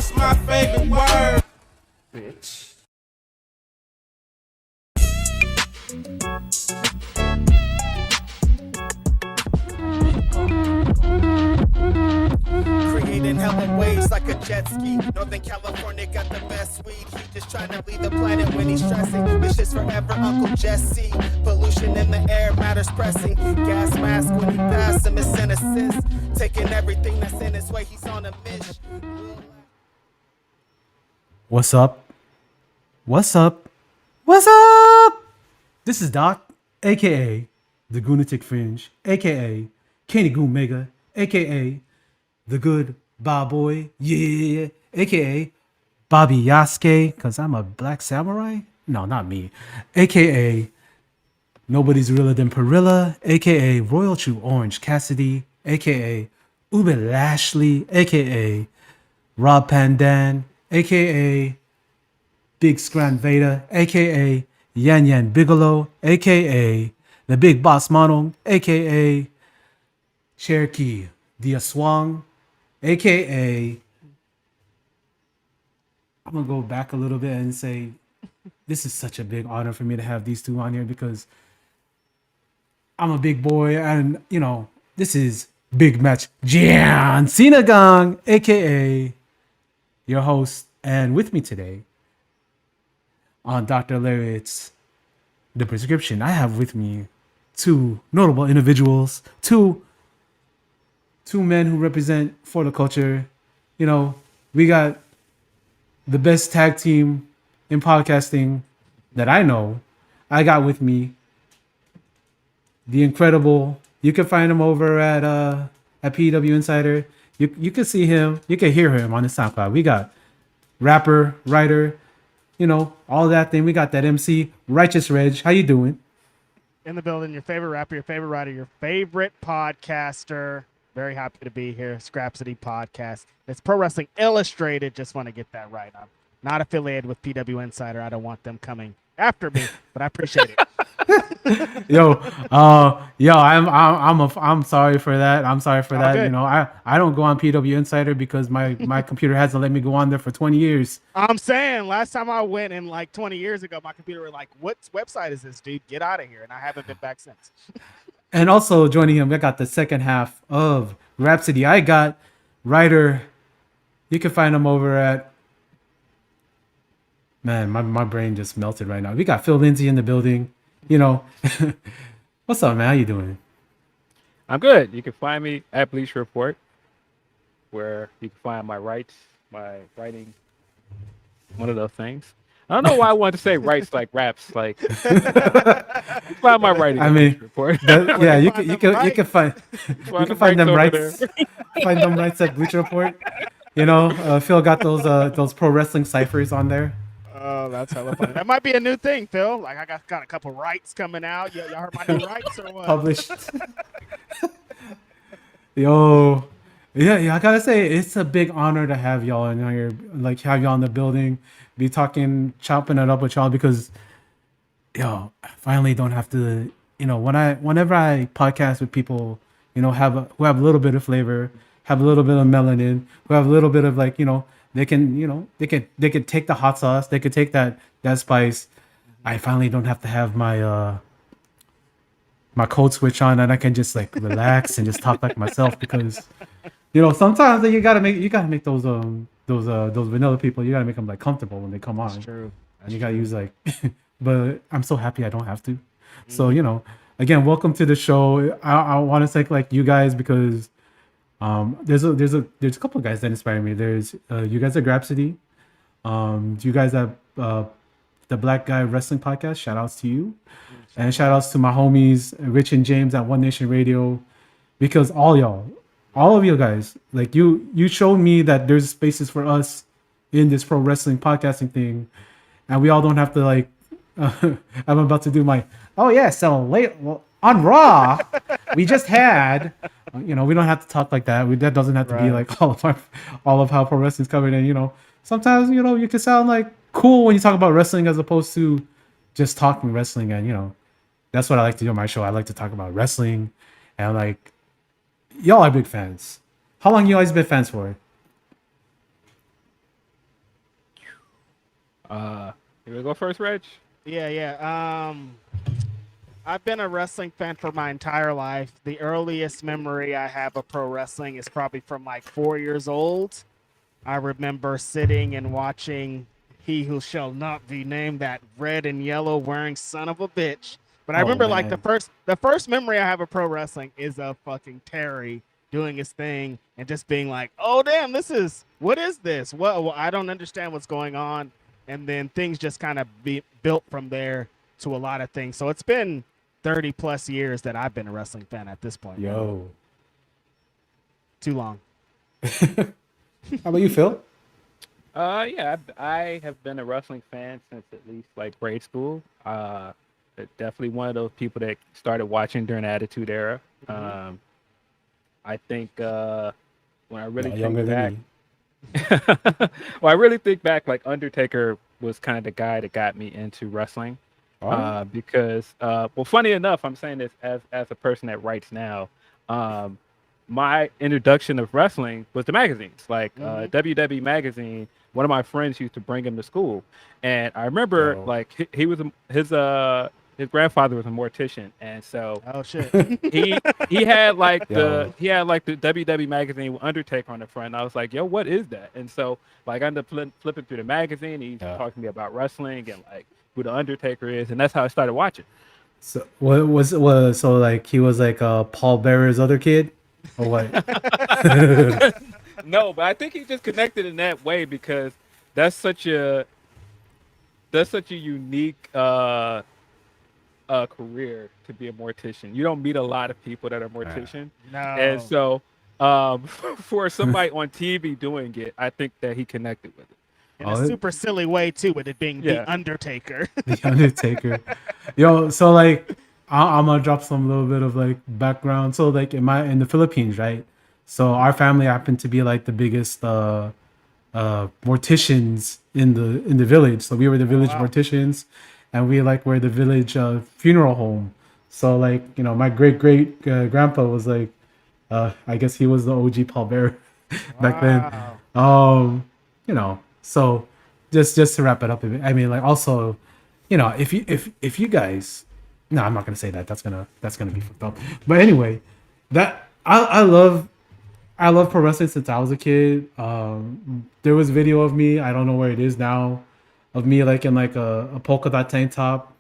That's my favorite word. Bitch. Creating hell in waves like a jet ski. Northern California got the best weed. He just trying to leave the planet when he's stressing. This shit's forever, Uncle Jesse. Pollution in the air, matters pressing. Gas mask when he pass him, it's an assist. Taking everything that's in his way, he's on a mission. What's up? What's up? What's up? This is Doc, aka the Goonatic Fringe, aka Kenny Goon Mega, aka the Good Bob Boy, yeah, aka Bobby Yasuke, because I'm a black samurai? No, not me. Aka Nobody's Realer Than Perilla, aka Royal True Orange Cassidy, aka Ube Lashley, aka Rob Pandan, aka Big Scran Veda, aka Yan Yan Bigelow, aka the Big Boss Mono, aka Cherokee Diaswang, aka I'm gonna go back a little bit and say this is such a big honor for me to have these two on here because I'm a big boy and you know this is Big Match John Sinagang, aka your host, and with me today on Dr. Lariat's The Prescription, I have with me two notable individuals, two men who represent for the culture. You know, we got the best tag team in podcasting that I know. I got with me the incredible. You can find him over at PW Insider. You can see him. You can hear him on the SoundCloud. We got rapper, writer, you know, all that thing. We got that MC, Righteous Reg. How you doing? In the building, your favorite rapper, your favorite writer, your favorite podcaster. Very happy to be here. Grapsody podcast. It's Pro Wrestling Illustrated. Just want to get that right. I'm not affiliated with PW Insider. I don't want them coming after me, but I appreciate it. I'm sorry for that. I'm sorry for that. Good. You know, I don't go on PW Insider because my computer hasn't let me go on there for 20 years. I'm saying last time I went in like 20 years ago, my computer was like, what website is this, dude? Get out of here. And I haven't been back since. And also joining him, I got the second half of Grapsody. I got writer. You can find him over at. Man, my brain just melted right now. We got Phil Lindsey in the building. You know, what's up, man? How you doing? I'm good. You can find me at Bleach Report, where you can find my rights, my writing, one of those things. I don't know why I wanted to say rights like raps, like find my writing. I mean, Report. Yeah, you can find them rights. Find them rights at Bleach Report. You know, Phil got those pro wrestling ciphers on there. Oh, that's hella funny. That might be a new thing, Phil. Like I got a couple rights coming out. Y'all heard my new rights or what? Published. Yo, yeah. I gotta say, it's a big honor to have y'all in here. Like have y'all in the building, be chopping it up with y'all because, yo, I finally don't have to. You know, whenever I podcast with people, you know, who have a little bit of flavor, have a little bit of melanin, who have a little bit of like, you know. They can take the hot sauce. They could take that spice. I finally don't have to have my my code switch on, and I can just like relax and just talk like myself because, you know, sometimes you gotta make those vanilla people. You gotta make them like comfortable when they come on. That's true. And you gotta use like, but I'm so happy I don't have to. So you know, again, welcome to the show. I want to thank like you guys because. There's a couple of guys that inspire me. There's you guys at Grapsody. You guys at the Black Guy Wrestling Podcast. Shout outs to you, and shout outs to my homies Rich and James at One Nation Radio, because all of you guys, like you showed me that there's spaces for us in this pro wrestling podcasting thing, and we all don't have to like. I'm about to do my so late on Raw. We just had. You know, we don't have to talk like that. That doesn't have to be like all of how pro wrestling's covered. And you know, sometimes you know you can sound like cool when you talk about wrestling as opposed to just talking wrestling. And you know, that's what I like to do on my show. I like to talk about wrestling, and like y'all are big fans. How long you guys been fans for? You wanna go first, Reg? Yeah. I've been a wrestling fan for my entire life. The earliest memory I have of pro wrestling is probably from like 4 years old. I remember sitting and watching He Who Shall Not Be Named, that red and yellow wearing son of a bitch. But I Oh, remember like man. the first memory I have of pro wrestling is of fucking Terry doing his thing and just being like, "Oh damn, what is this? Well, I don't understand what's going on." And then things just kind of be built from there to a lot of things. So it's been 30 plus years that I've been a wrestling fan at this point. Yo. Too long. How about you, Phil? Yeah, I have been a wrestling fan since at least like grade school. Definitely one of those people that started watching during the Attitude Era. I think when I really No, think younger back, than me. well, I really think back, like Undertaker was kind of the guy that got me into wrestling. Oh, Because well, funny enough, I'm saying this as a person that writes now. My introduction of wrestling was the magazines, like WWE magazine. One of my friends used to bring him to school, and I remember Yo. like his grandfather was a mortician, and so Oh shit. he had like Yo. the WWE magazine with Undertaker on the front. And I was like, yo, what is that? And so like I ended up flipping through the magazine. He's Yeah. talking to me about wrestling and like who the Undertaker is, and that's how I started watching. So what was so like he was like Paul Bearer's other kid, or what? No, but I think he just connected in that way because that's such a unique career to be a mortician. You don't meet a lot of people that are mortician, No. and so for somebody on TV doing it, I think that he connected with it. In Oh, a super silly way too, with it being Yeah. the Undertaker. The Undertaker. Yo, so like I'm gonna drop some little bit of like background. So like in the Philippines, right? So our family happened to be like the biggest morticians in the village. So we were the village wow. morticians, and we like were the village funeral home. So like my great grandpa was like I guess he was the OG pallbearer back then. Wow. So just to wrap it up a bit, I mean, like also, if you guys, no, I'm not gonna say that. That's gonna be fucked up. But anyway, that I love pro wrestling since I was a kid. There was video of me. I don't know where it is now, of me like in like a polka dot tank top,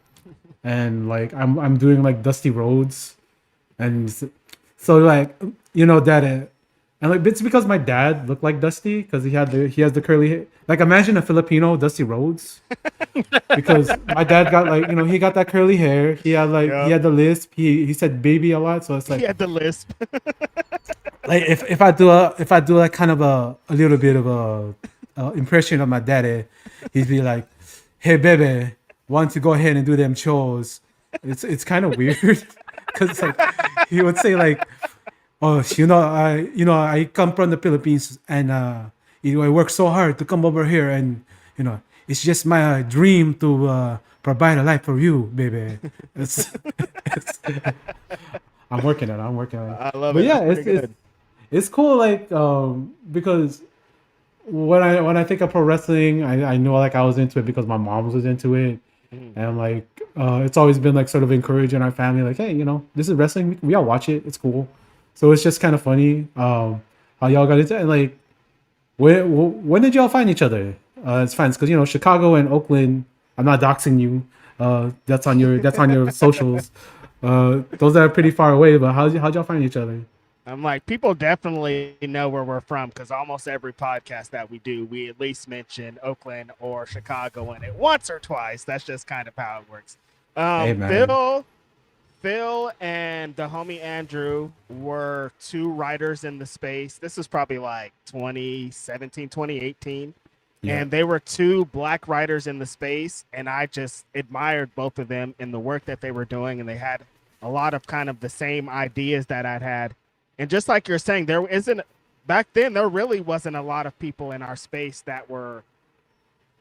and like I'm doing like Dusty Rhodes, and so like that. And like it's because my dad looked like Dusty because he has the curly hair. Like imagine a Filipino Dusty Rhodes, because my dad got like he got that curly hair. He had like he had the lisp. He said baby a lot, so it's like He had the lisp. like if I do like kind of a little bit of a impression of my daddy, he'd be like, "Hey baby, want to go ahead and do them chores?" It's kind of weird because like he would say like, "Oh, I come from the Philippines and I work so hard to come over here and it's just my dream to provide a life for you, baby." I'm working on it. I'm working on it. I love But it. yeah, That's pretty good. it's cool. Like because when I think of pro wrestling, I know like I was into it because my mom was into it, and like it's always been like sort of encouraging our family, like, hey, this is wrestling. We all watch it. It's cool. So it's just kind of funny how y'all got into it. And like, when did y'all find each other as fans? Because Chicago and Oakland. I'm not doxing you. That's on your socials. Those are pretty far away. But how'd y'all find each other? I'm like, people definitely know where we're from because almost every podcast that we do, we at least mention Oakland or Chicago in it once or twice. That's just kind of how it works. Hey, man. Phil and the homie Andrew were two writers in the space. This was probably like 2017, 2018. Yeah. And they were two black writers in the space. And I just admired both of them in the work that they were doing. And they had a lot of kind of the same ideas that I'd had. And just like you're saying, back then, there really wasn't a lot of people in our space that were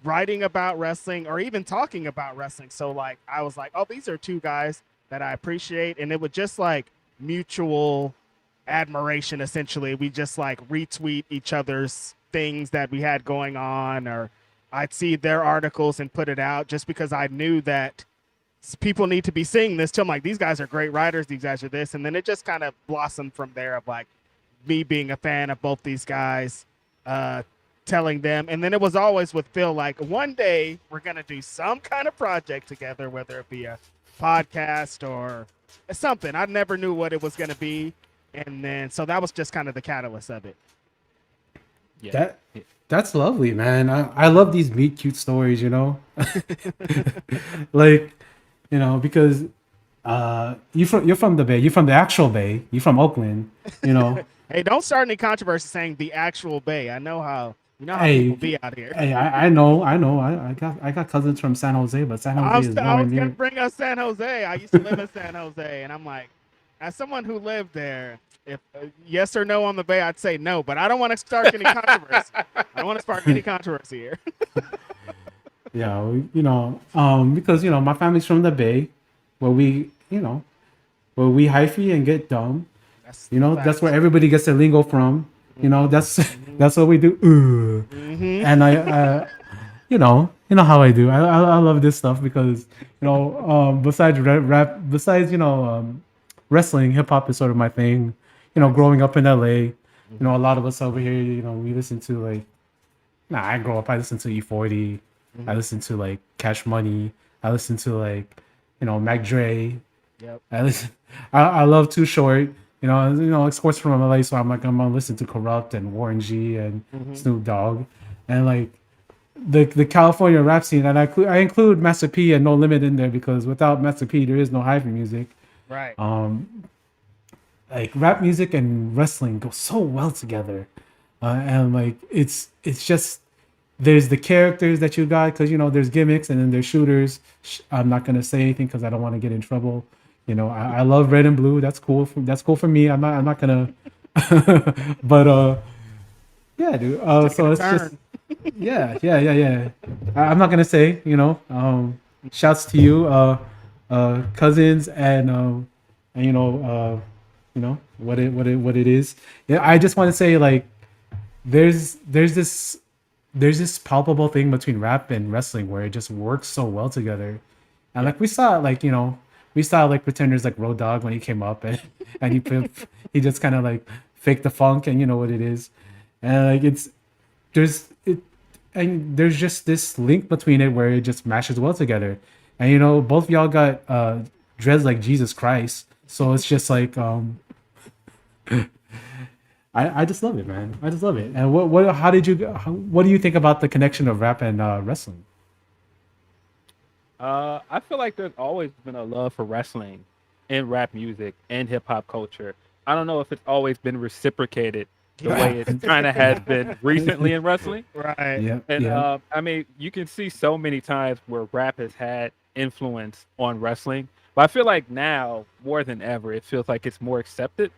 writing about wrestling or even talking about wrestling. So like, I was like, oh, these are two guys that I appreciate. And it was just like mutual admiration, essentially. We just like retweet each other's things that we had going on, or I'd see their articles and put it out just because I knew that people need to be seeing this. Till I'm like, these guys are great writers. These guys are this. And then it just kind of blossomed from there of like me being a fan of both these guys, telling them. And then it was always with Phil, like one day we're going to do some kind of project together, whether it be a podcast or something. I never knew what it was going to be. And then, so that was just kind of the catalyst of it. Yeah. That's lovely, man. I love these meet cute stories, you know. Like, you know, because you're from the Bay, you're from the actual Bay, you're from Oakland, you know. Hey, don't start any controversy saying the actual Bay. I know how how Hey, people be out here. Hey, I know. I got cousins from San Jose, but San Jose is I nowhere was gonna near. bring up San Jose. I used to live in San Jose, and I'm like, as someone who lived there, if yes or no on the Bay, I'd say no. But I don't want to start any controversy. I don't want to spark any controversy here. Yeah, you know, because you know my family's from the Bay, where we, you know, where we hyphy and get dumb. You know, that's where everybody gets their lingo from. You know, that's what we do. And you know how I do. I love this stuff because you know, besides rap, besides you know, wrestling, hip hop is sort of my thing. You know, growing up in LA, you know, a lot of us over here, you know, we listen to like, I grew up. I listened to E40. I listened to like Cash Money. I listened to like, you know, Mac Dre. Yep. I love Too Short. You know, of course from LA, so I'm gonna listen to Corrupt and Warren G and Snoop Dogg, and like the California rap scene, and I include Master P and No Limit in there because without Master P, there is no hyphy music. Right. Like rap music and wrestling go so well together, and like it's just there's the characters that you got because you know there's gimmicks and then there's shooters. I'm not gonna say anything because I don't want to get in trouble. You know, I love red and blue. That's cool. That's cool for me. I'm not gonna. But yeah, dude. So it's just yeah. I'm not gonna say. You know, shouts to you, cousins, and you know what it is. Yeah, I just want to say like, there's this palpable thing between rap and wrestling where it just works so well together, and like we saw like you know. We saw like pretenders like Road Dogg when he came up and he just kind of like faked the funk and you know what it is, and like there's just this link between it where it just mashes well together, and you know both of y'all got dreads like Jesus Christ, so it's just like I just love it, man. I just love it. And what do you think about the connection of rap and wrestling? I feel like there's always been a love for wrestling and rap music and hip hop culture. I don't know if it's always been reciprocated the way it kind of has been recently in wrestling. Right. Yeah. And Yeah. I mean, you can see so many times where rap has had influence on wrestling, but I feel like now more than ever, it feels like it's more accepted.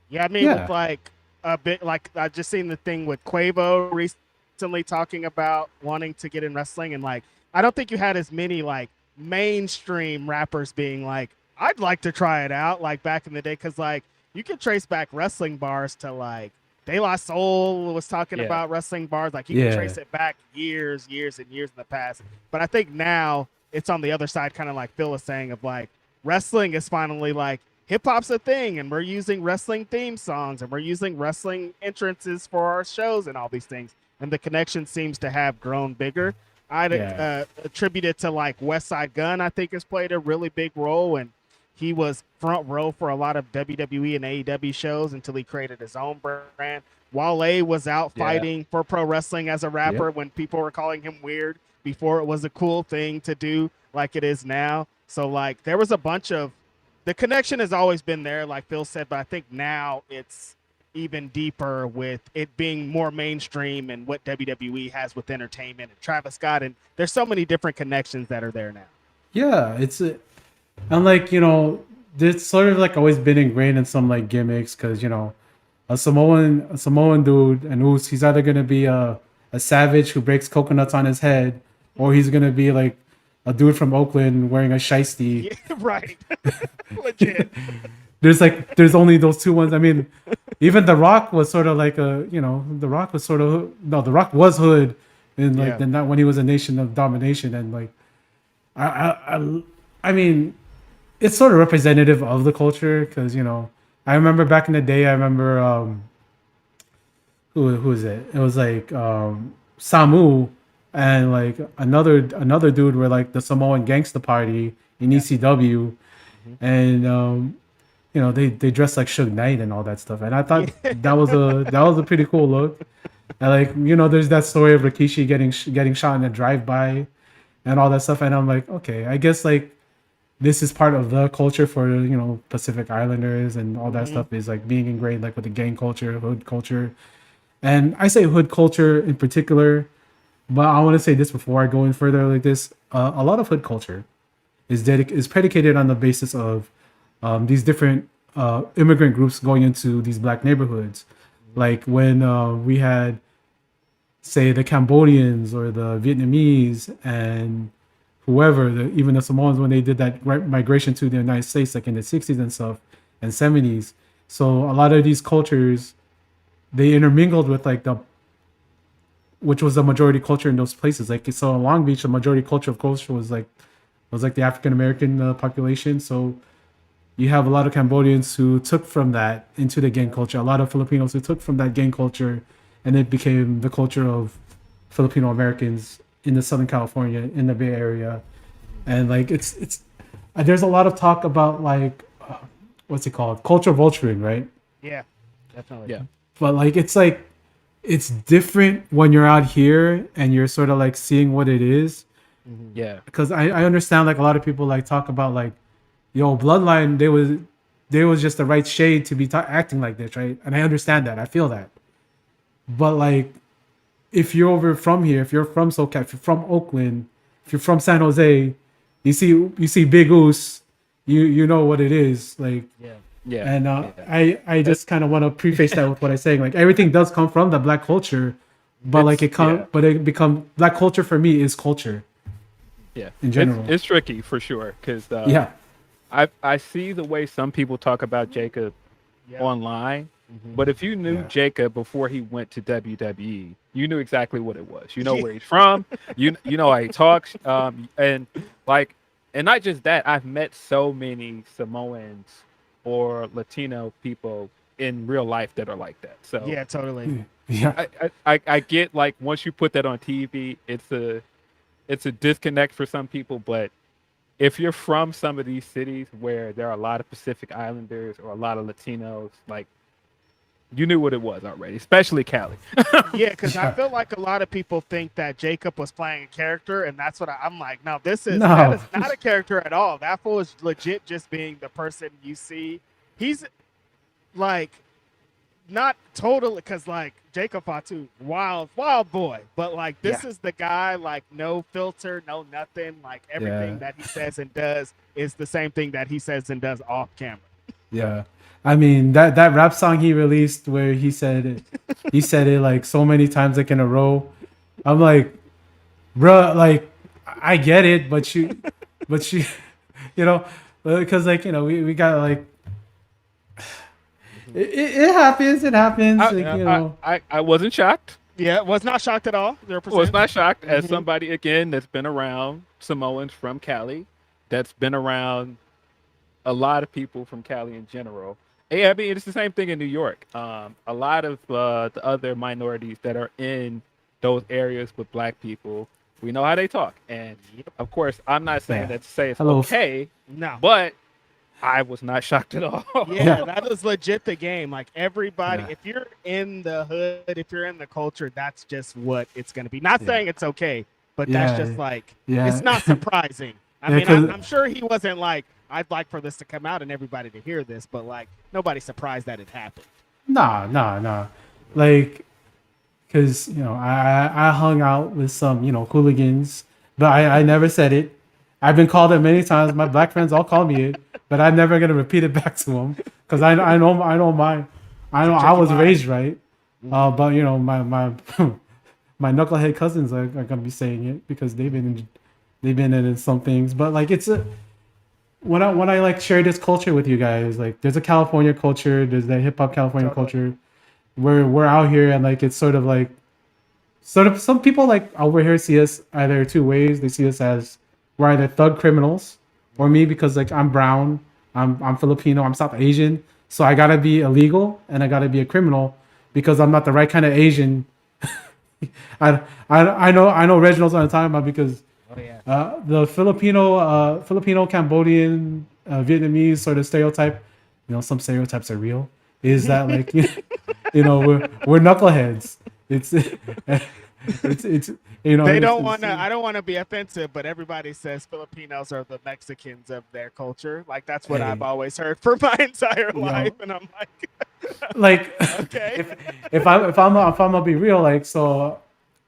Yeah, I mean, Yeah. with like a bit, like I just seen the thing with Quavo recently talking about wanting to get in wrestling, and like I don't think you had as many like mainstream rappers being like, I'd like to try it out, like back in the day, because like you can trace back wrestling bars to like De La Soul was talking Yeah. about wrestling bars, like you Yeah. can trace it back years and years in the past. But I think now it's on the other side, kind of like Phil was saying, of like wrestling is finally like hip hop's a thing, and we're using wrestling theme songs and we're using wrestling entrances for our shows and all these things. And the connection seems to have grown bigger. I'd Yeah. attribute it to like West Side Gun, I think has played a really big role, and he was front row for a lot of WWE and AEW shows until he created his own brand. Wale was out Yeah. fighting for pro wrestling as a rapper when people were calling him weird before it was a cool thing to do like it is now. So like there was a bunch of, the connection has always been there, like Phil said, but I think now it's even deeper with it being more mainstream and what WWE has with entertainment and Travis Scott, and there's so many different connections that are there now. Yeah, and like you know, it's sort of like always been ingrained in some like gimmicks because you know, a Samoan dude, and he's either gonna be a savage who breaks coconuts on his head, or he's gonna be like a dude from Oakland wearing a shiesty. Yeah, right. Legit. There's only those two ones. I mean, even The Rock was sort of like The Rock was hood and like Yeah. then that when he was a nation of domination, and like I mean, it's sort of representative of the culture because I remember back in the day. I remember who is it? It was like Samu and like another dude were like the Samoan Gangsta Party in ECW, and they dressed like Suge Knight and all that stuff, and I thought that was a pretty cool look. And like there's that story of Rikishi getting shot in a drive-by and all that stuff, and I'm like, okay, I guess like this is part of the culture for Pacific Islanders, and all that stuff is like being ingrained like with the gang culture, hood culture. And I say hood culture in particular, but I want to say this before I go in further like this. A lot of hood culture is predicated on the basis of these different immigrant groups going into these black neighborhoods. Like when we had, say, the Cambodians or the Vietnamese and whoever, even the Samoans, when they did that migration to the United States, like in the 60s and stuff and 70s. So a lot of these cultures, they intermingled with like which was the majority culture in those places. Like so in Long Beach, the majority culture of culture was like the African American population. So you have a lot of Cambodians who took from that into the gang culture. A lot of Filipinos who took from that gang culture, and it became the culture of Filipino Americans in the Southern California, in the Bay Area. And like it's there's a lot of talk about like what's it called, culture vulturing, right? Yeah, definitely. Yeah. But like it's different when you're out here and you're sort of like seeing what it is. Yeah. Because I understand like a lot of people like talk about like, Bloodline, they was just the right shade to be acting like this, right? And I understand that, I feel that. But like, if you're over from here, if you're from SoCal, if you're from Oakland, if you're from San Jose, you see Big Oos, you know what it is like. Yeah. And I just kind of want to preface that with what I'm saying. Like everything does come from the black culture, but it becomes black culture for me is culture. Yeah. In general, it's tricky for sure because I see the way some people talk about Jacob online, but if you knew Jacob before he went to WWE, you knew exactly what it was. You know where he's from. You know how he talks. And not just that. I've met so many Samoans or Latino people in real life that are like that. So Yeah, totally. yeah, I get like once you put that on TV, it's a disconnect for some people, but if you're from some of these cities where there are a lot of Pacific Islanders or a lot of Latinos, like you knew what it was already, especially Cali. Yeah, because I feel like a lot of people think that Jacob was playing a character, and that's what I'm like. No, that is not a character at all. That fool is legit just being the person you see. He's like not totally, because like Jacob Fatu, wild boy, but like this is the guy, like no filter, no nothing. Like everything that he says and does is the same thing that he says and does off camera. Yeah. I mean that rap song he released where he said it like so many times like in a row. I'm like, bruh, like I get it, but you because like we got like it happens. I wasn't shocked. Yeah, was not shocked at all. 0%. Was not shocked as somebody again that's been around Samoans from Cali, that's been around a lot of people from Cali in general. Yeah, I mean it's the same thing in New York. A lot of the other minorities that are in those areas with black people, we know how they talk, and of course, I'm not saying that to say it's okay. No, but I was not shocked at all. Yeah, that was legit the game. Like everybody, if you're in the hood, if you're in the culture, that's just what it's going to be. Not saying it's okay, but that's just like, it's not surprising. I mean, I'm sure he wasn't like, I'd like for this to come out and everybody to hear this, but like nobody's surprised that it happened. Nah. Like, because, I hung out with some, hooligans, but I never said it. I've been called it many times. My black friends all call me it, but I'm never gonna repeat it back to them because I know I was raised right. But my my knucklehead cousins are gonna be saying it because they've been in some things. But like when I like share this culture with you guys, like there's a California culture, there's that hip hop California culture. We're out here and like it's sort of like some people like over here see us either two ways. They see us as we're either thug criminals, or me because like I'm brown, I'm Filipino, I'm South Asian, so I gotta be illegal and I gotta be a criminal because I'm not the right kind of Asian. I know Reginald's what I'm talking about because Oh yeah. the Filipino Cambodian Vietnamese sort of stereotype, some stereotypes are real, is that like we're knuckleheads. It's it's They don't it's- want to. I don't want to be offensive, but everybody says Filipinos are the Mexicans of their culture. Like that's what Hey. I've always heard for my entire Yo. life, and I'm like, like okay. if I'm gonna be real, like, so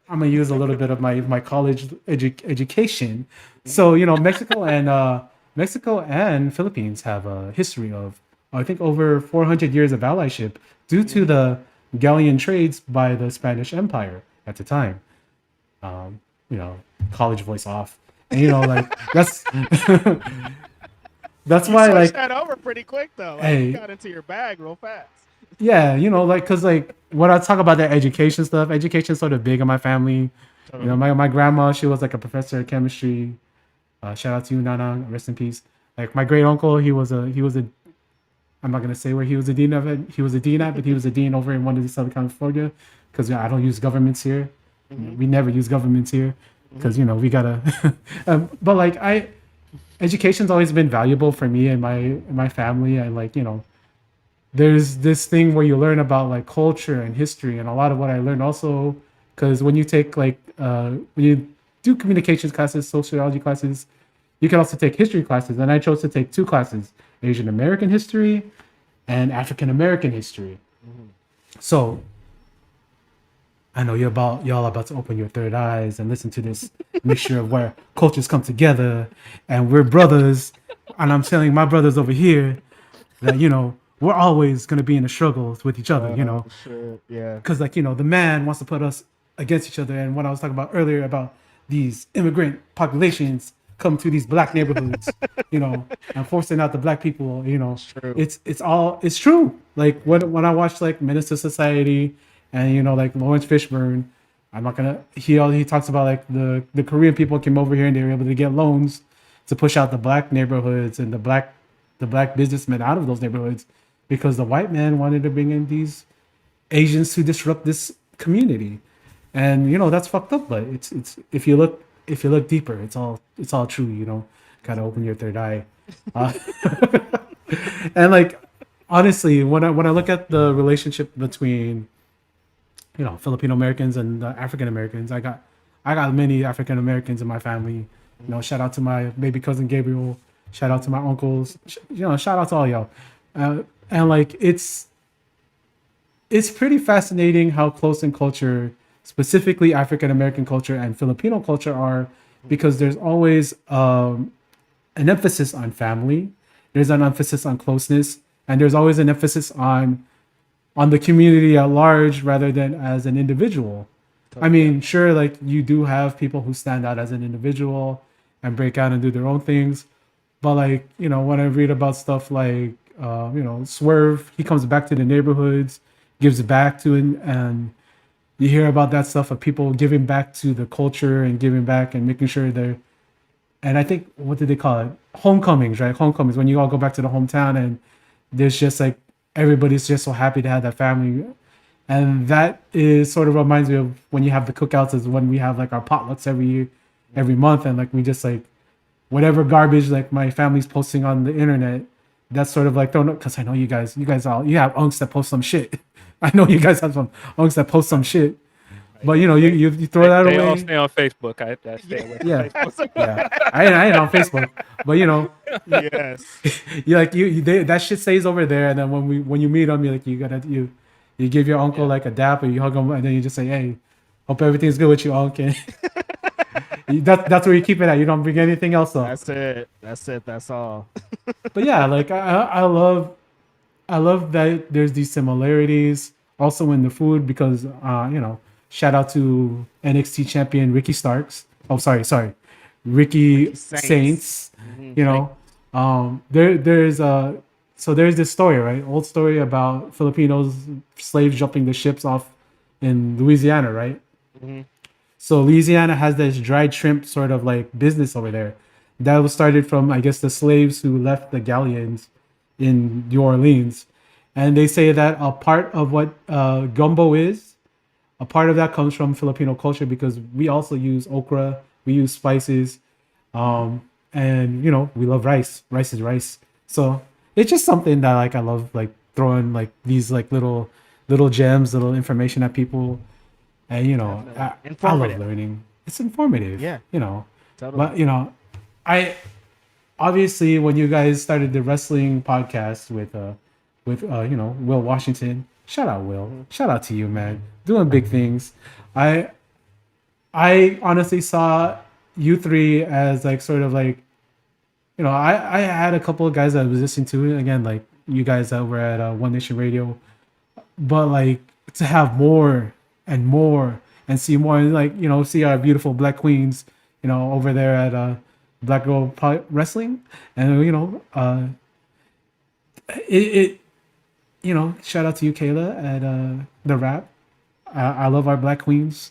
I'm gonna use a little bit of my college education. So Mexico and Philippines have a history of, I think, over 400 years of allyship due to the galleon trades by the Spanish Empire at the time. College voice off, and like that's that's You why switched like that over pretty quick though. Like, Hey. you got into your bag real fast. yeah, like because like when I talk about the education stuff, education's sort of big in my family. My grandma, she was like a professor of chemistry. Shout out to you, Nana. Rest in peace. Like my great uncle, he was a. I'm not gonna say where he was a dean of it. He was a dean at, but he was a dean over in one of the Southern California, because I don't use governments here. We never use governments here, because we gotta. But like education's always been valuable for me and my family. And like there's this thing where you learn about like culture and history, and a lot of what I learned also, because when you take like when you do communications classes, sociology classes, you can also take history classes, and I chose to take two classes: Asian American history and African American history. So I know y'all about to open your third eyes and listen to this mixture of where cultures come together, and we're brothers, and I'm telling my brothers over here that we're always gonna be in the struggles with each other, Shit, yeah. because like the man wants to put us against each other. And what I was talking about earlier about these immigrant populations come to these black neighborhoods, and forcing out the black people, true. it's true. Like when I watch like Minister Society and like Lawrence Fishburne, I'm not gonna he talks about like the Korean people came over here and they were able to get loans to push out the black neighborhoods and the black businessmen out of those neighborhoods, because the white man wanted to bring in these Asians to disrupt this community. And that's fucked up, but it's if you look deeper, it's all true. Gotta open your third eye. And like honestly, when I look at the relationship between Filipino Americans and African Americans, I got many African Americans in my family. Shout out to my baby cousin Gabriel, shout out to my uncles, shout out to all y'all. And like it's pretty fascinating how close in culture, specifically African American culture and Filipino culture, are, because there's always an emphasis on family, there's an emphasis on closeness, and there's always an emphasis on the community at large rather than as an individual. I mean, sure, like you do have people who stand out as an individual and break out and do their own things, but like when I read about stuff like Swerve, he comes back to the neighborhoods, gives back to it, and you hear about that stuff of people giving back to the culture and giving back and making sure they're, and I think, what did they call it? Homecomings, right? Homecomings, when you all go back to the hometown and there's just like, everybody's just so happy to have that family. And that is sort of reminds me of when you have the cookouts, is when we have like our potlucks every month. And like, we just like, whatever garbage like my family's posting on the internet, that's sort of like thrown up, because I know you guys all, you have unks that post some shit. I know you guys have some unks that post some shit, but you throw that They away. all stay on Facebook. I stay away from Yeah. Facebook. Yeah, I ain't on Facebook, but Yes. that shit stays over there. And then when you meet them, you give your uncle like a dap, or you hug him, and then you just say, "Hey, hope everything's good with you, uncle." That's where you keep it at. You don't bring anything else up. That's it. That's all. But yeah, like I love that there's these similarities also in the food, because shout out to NXT champion Ricky Starks. Oh, sorry, Ricky Saints. There's this story, right? Old story about Filipinos, slaves jumping the ships off in Louisiana, right? So Louisiana has this dried shrimp sort of like business over there that was started from, I guess, the slaves who left the galleons in New Orleans. And they say that a part of what gumbo is, a part of that comes from Filipino culture because we also use okra, we use spices, and we love rice. Rice is rice. So it's just something that like I love like throwing like these like little gems, little information at people. And I love learning. It's informative. Yeah. Totally. But I obviously when you guys started the wrestling podcast with Will Washington, shout out Will. Shout out to you, man. Doing big things. I honestly saw you three as like sort of like I had a couple of guys that I was listening to again, like you guys that were at One Nation Radio, but like to have more and more and see more and like see our beautiful black queens over there at Black Girl Wrestling, and shout out to you, Kayla, at the rap. I love our black queens.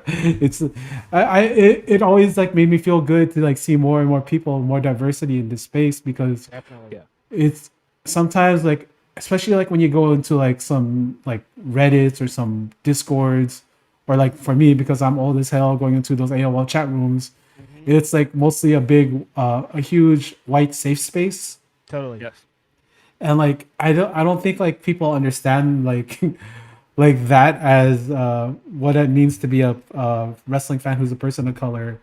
It's it always like made me feel good to like see more and more people, more diversity in this space because Definitely. it's sometimes like especially like when you go into like some like Reddits or some Discords or like for me because I'm old as hell going into those AOL chat rooms, it's like mostly a huge white safe space. Totally. Yes. And like I don't think like people understand like like that as what it means to be a wrestling fan who's a person of color,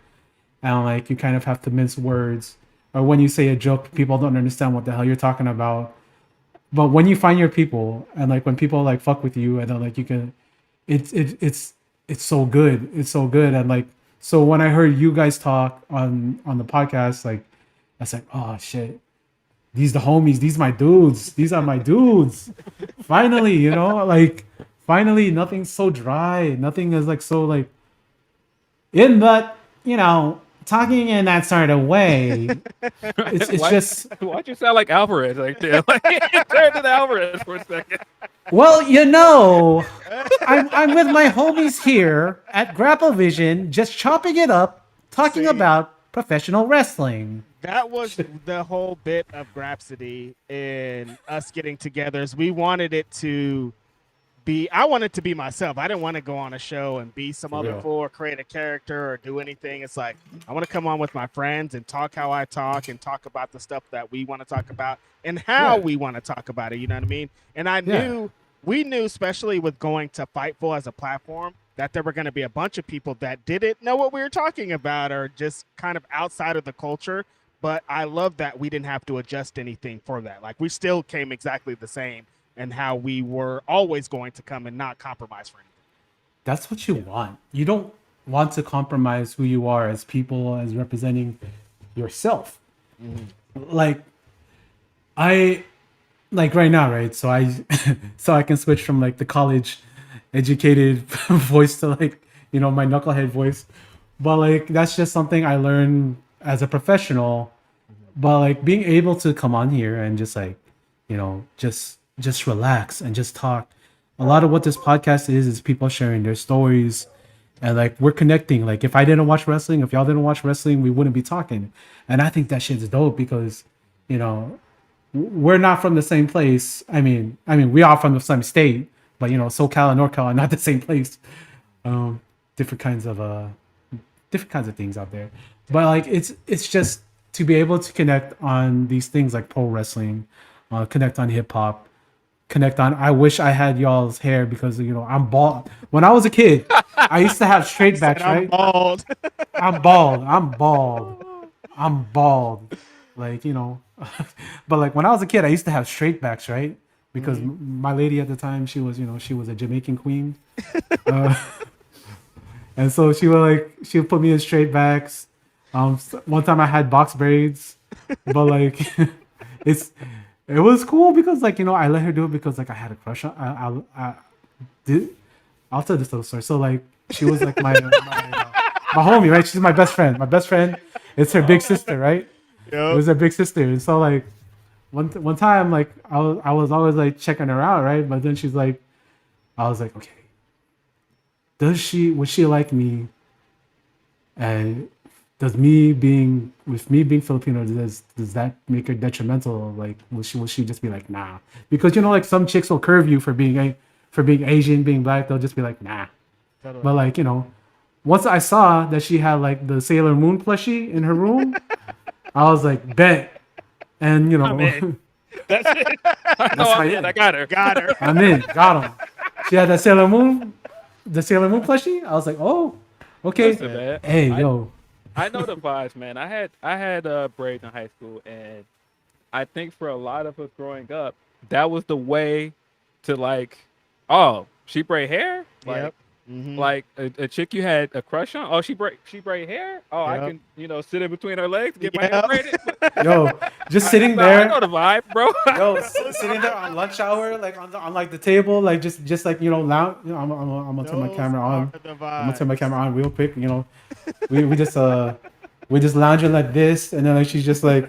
and like you kind of have to mince words, or when you say a joke people don't understand what the hell you're talking about. But when you find your people and like when people like fuck with you and then like you can it's so good, and like so when I heard you guys talk on the podcast, like I was like, oh shit, these the homies, these my dudes, these are my dudes. Finally, like finally nothing's so dry, nothing is like so like in that talking in that sort of way. It's just Why'd you sound like Alvarez like there? Like, turn to the Alvarez for a second. well, I'm with my homies here at Grapple Vision, just chopping it up, talking about professional wrestling. That was the whole bit of Grapsody and us getting together. Is we wanted it to be. I wanted to be myself. I didn't want to go on a show and be some other fool or create a character or do anything. It's like I want to come on with my friends and talk how I talk and talk about the stuff that we want to talk about and how we want to talk about it. You know what I mean? And we knew, especially with going to Fightful as a platform, that there were going to be a bunch of people that didn't know what we were talking about or just kind of outside of the culture. But I love that we didn't have to adjust anything for that. Like we still came exactly the same and how we were always going to come and not compromise for anything. That's what you want. You don't want to compromise who you are as people, as representing yourself. Like I like right now, right? So I can switch from like the college educated voice to like, my knucklehead voice. But like that's just something I learned as a professional. But like being able to come on here and just like, just relax and just talk. A lot of what this podcast is people sharing their stories and like we're connecting. Like if I didn't watch wrestling, if y'all didn't watch wrestling, we wouldn't be talking. And I think that shit's dope because, we're not from the same place. I mean, we are from the same state, but SoCal and NorCal are not the same place. Different kinds of things out there. But like it's just to be able to connect on these things like pro wrestling, connect on hip hop, connect on. I wish I had y'all's hair because I'm bald. When I was a kid, I used to have straight backs, right? I'm bald. Like but like when I was a kid, I used to have straight backs, right? Because my lady at the time, she was a Jamaican queen, and so she would put me in straight backs. One time I had box braids, but like it was cool because like I let her do it because like I had a crush on. I'll tell this little story. So like she was like my homie, right? She's my best friend. My best friend. It's her big sister, right? Yep. It was her big sister, and so like one time like I was always like checking her out, right? But then she's like, I was like, okay, would she like me, and does me being with me being Filipino, does that make her detrimental? Like, will she just be like, nah? Because like some chicks will curve you for being Asian, being black. They'll just be like, nah. Totally. But like once I saw that she had like the Sailor Moon plushie in her room, I was like, bet. And I'm in. That's it. I know That's I'm how in. I got her. Got her. I'm in, got him. She had that the Sailor Moon plushie. I was like, oh, okay. Listen, man. Hey, I, yo, I know the vibes, man. I had braids in high school, and I think for a lot of us growing up, that was the way to like, oh, she braid hair, like, Yep. Mhm. like a chick you had a crush on. Oh, she braid hair. Oh, I Yep. can sit in between her legs, get my hair Yep. braided. yo, just sitting I there. know the vibe, bro. Yo, sitting there on lunch hour, like on like the table, like just like lounge. I'm gonna turn my Those camera on. are the I'm gonna turn my vibes. camera on real quick. We just lounging like this, and then like she's just like,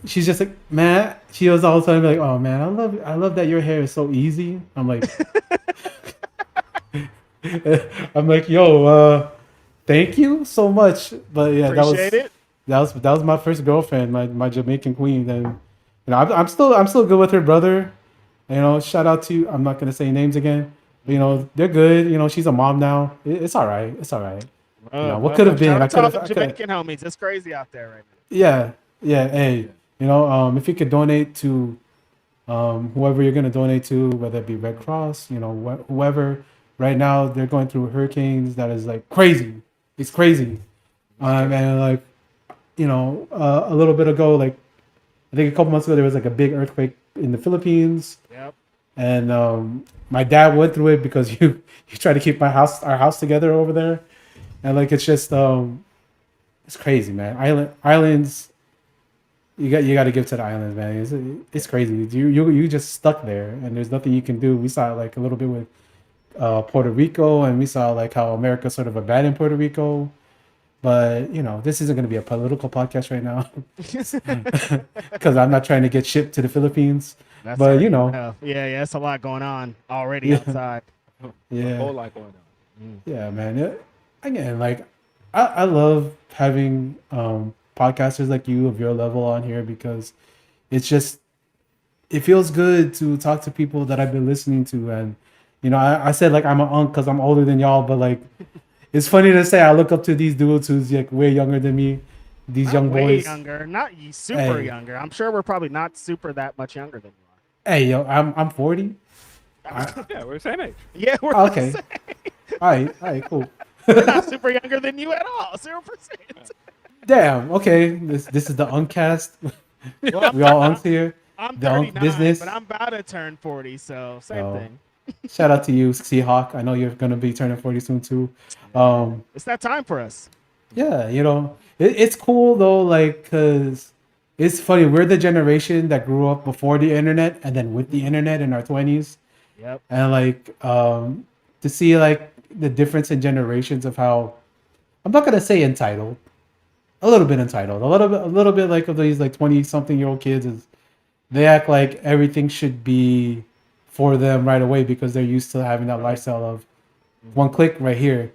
she's just like, man. She was all the time like, oh man, I love that your hair is so easy. I'm like, I'm like, yo, thank you so much. But yeah, Appreciate it. that was my first girlfriend, my Jamaican queen, and I'm still good with her brother. Shout out to, I'm not gonna say names again. But, they're good. She's a mom now. It's all right. It's all right. What could have been? Shout out to all the I could've. Jamaican homies. It's crazy out there right now. Yeah, yeah. Hey, if you could donate to whoever you're gonna donate to, whether it be Red Cross, whoever. Right now, they're going through hurricanes that is like crazy. It's crazy. And like, a little bit ago, like I think a couple months ago, there was like a big earthquake in the Philippines. Yep. And my dad went through it because you try to keep our house together over there, and like it's just it's crazy, man. Islands, you got to give to the islands, man. It's crazy. You just stuck there, and there's nothing you can do. We saw it like a little bit with Puerto Rico, and we saw like how America sort of abandoned Puerto Rico. But this isn't going to be a political podcast right now, because I'm not trying to get shipped to the Philippines. That's But already enough. Yeah, it's a lot going on already outside. A yeah, whole lot going on. yeah, man. Again, like I love having podcasters like you of your level on here, because it's just, it feels good to talk to people that I've been listening to. And I said like I'm an unk because I'm older than y'all, but like it's funny to say I look up to these dudes who's like way younger than me, these young Way boys. younger, not super Hey. younger. I'm sure we're probably not super that much younger than you Hey, yo, I'm 40. Yeah, we're the same age. are. Yeah, we're Okay, all right, cool. we're not super younger than you at all. 0%. Damn. Okay, this is the uncast. Well, We all unks here. I'm The unk 39, business. but I'm about to turn 40, so same Oh. thing. Shout out to you, Seahawk. I know you're gonna be turning 40 soon too. It's that time for us. Yeah, it's cool though, like, cause it's funny. We're the generation that grew up before the internet and then with the internet in our 20s, Yep. and like to see like the difference in generations of how, I'm not gonna say entitled, a little bit entitled, a little bit like of these like 20 something year old kids is, they act like everything should be for them right away because they're used to having that lifestyle of one click right here.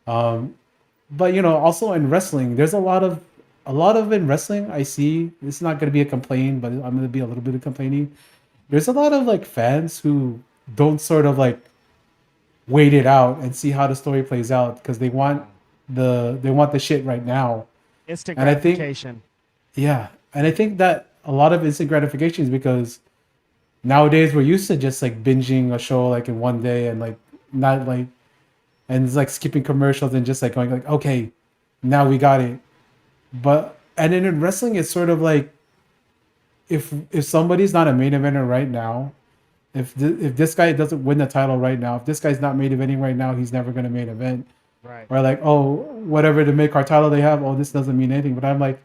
But also in wrestling, there's a lot of in wrestling. I see, this is not going to be a complaint, but I'm going to be a little bit of complaining. There's a lot of like fans who don't sort of like wait it out and see how the story plays out because they want the shit right now. Instant And I think- gratification. Yeah, and I think that a lot of instant gratification is because nowadays we're used to just like binging a show like in one day and like not like, and it's like skipping commercials and just like going like, okay, now we got it. But and then in wrestling it's sort of like, if somebody's not a main eventer right now, if this guy doesn't win the title right now, if this guy's not main eventing right now, he's never gonna main event. Right. Or like, oh, whatever the mid card title they have, oh, this doesn't mean anything. But I'm like,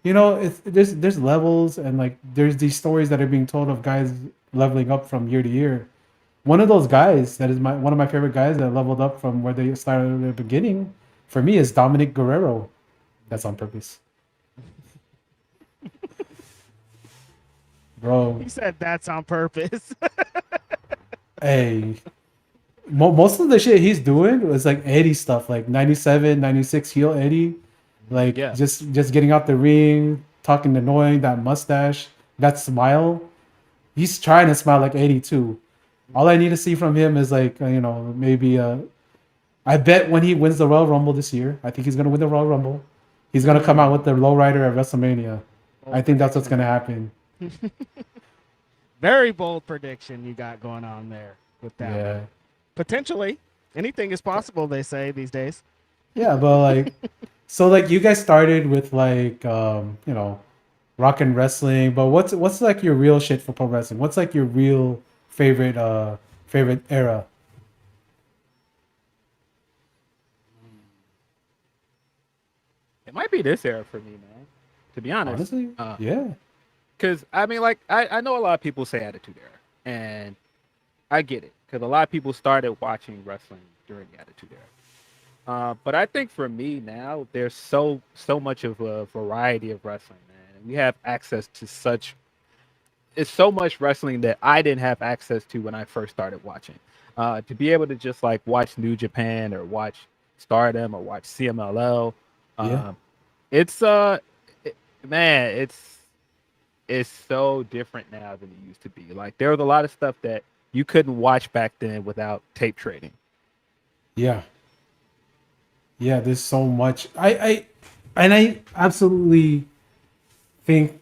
there's levels, and like there's these stories that are being told of guys leveling up from year to year. One of those guys that is one of my favorite guys that leveled up from where they started at the beginning for me is Dominic Guerrero. That's on purpose. Bro, He said that's on purpose. hey, most of the shit he's doing was like Eddie stuff, like 97, 96 heel Eddie, like Yeah. just getting out the ring, talking annoying, that mustache, that smile. He's trying to smile like Eddie too. All I need to see from him is like maybe I bet when he wins the Royal Rumble this year, I think he's gonna win the Royal Rumble. He's gonna come out with the lowrider at WrestleMania. I think that's what's gonna happen. Very bold prediction you got going on there with that. Yeah. One. Potentially, anything is possible. They say these days. Yeah, but like, so like you guys started with like rock and wrestling, but what's like your real shit for pro wrestling? What's like your real favorite era? It might be this era for me, man. To be honest. Honestly, yeah. Because I mean, like, I know a lot of people say Attitude Era, and I get it because a lot of people started watching wrestling during the Attitude Era. But I think for me now, there's so much of a variety of wrestling, man. We have access to it's so much wrestling that I didn't have access to when I first started watching. To be able to just like watch New Japan or watch Stardom or watch CMLL, Yeah. man, it's so different now than it used to be. Like there was a lot of stuff that you couldn't watch back then without tape trading. Yeah. Yeah, there's so much. I absolutely think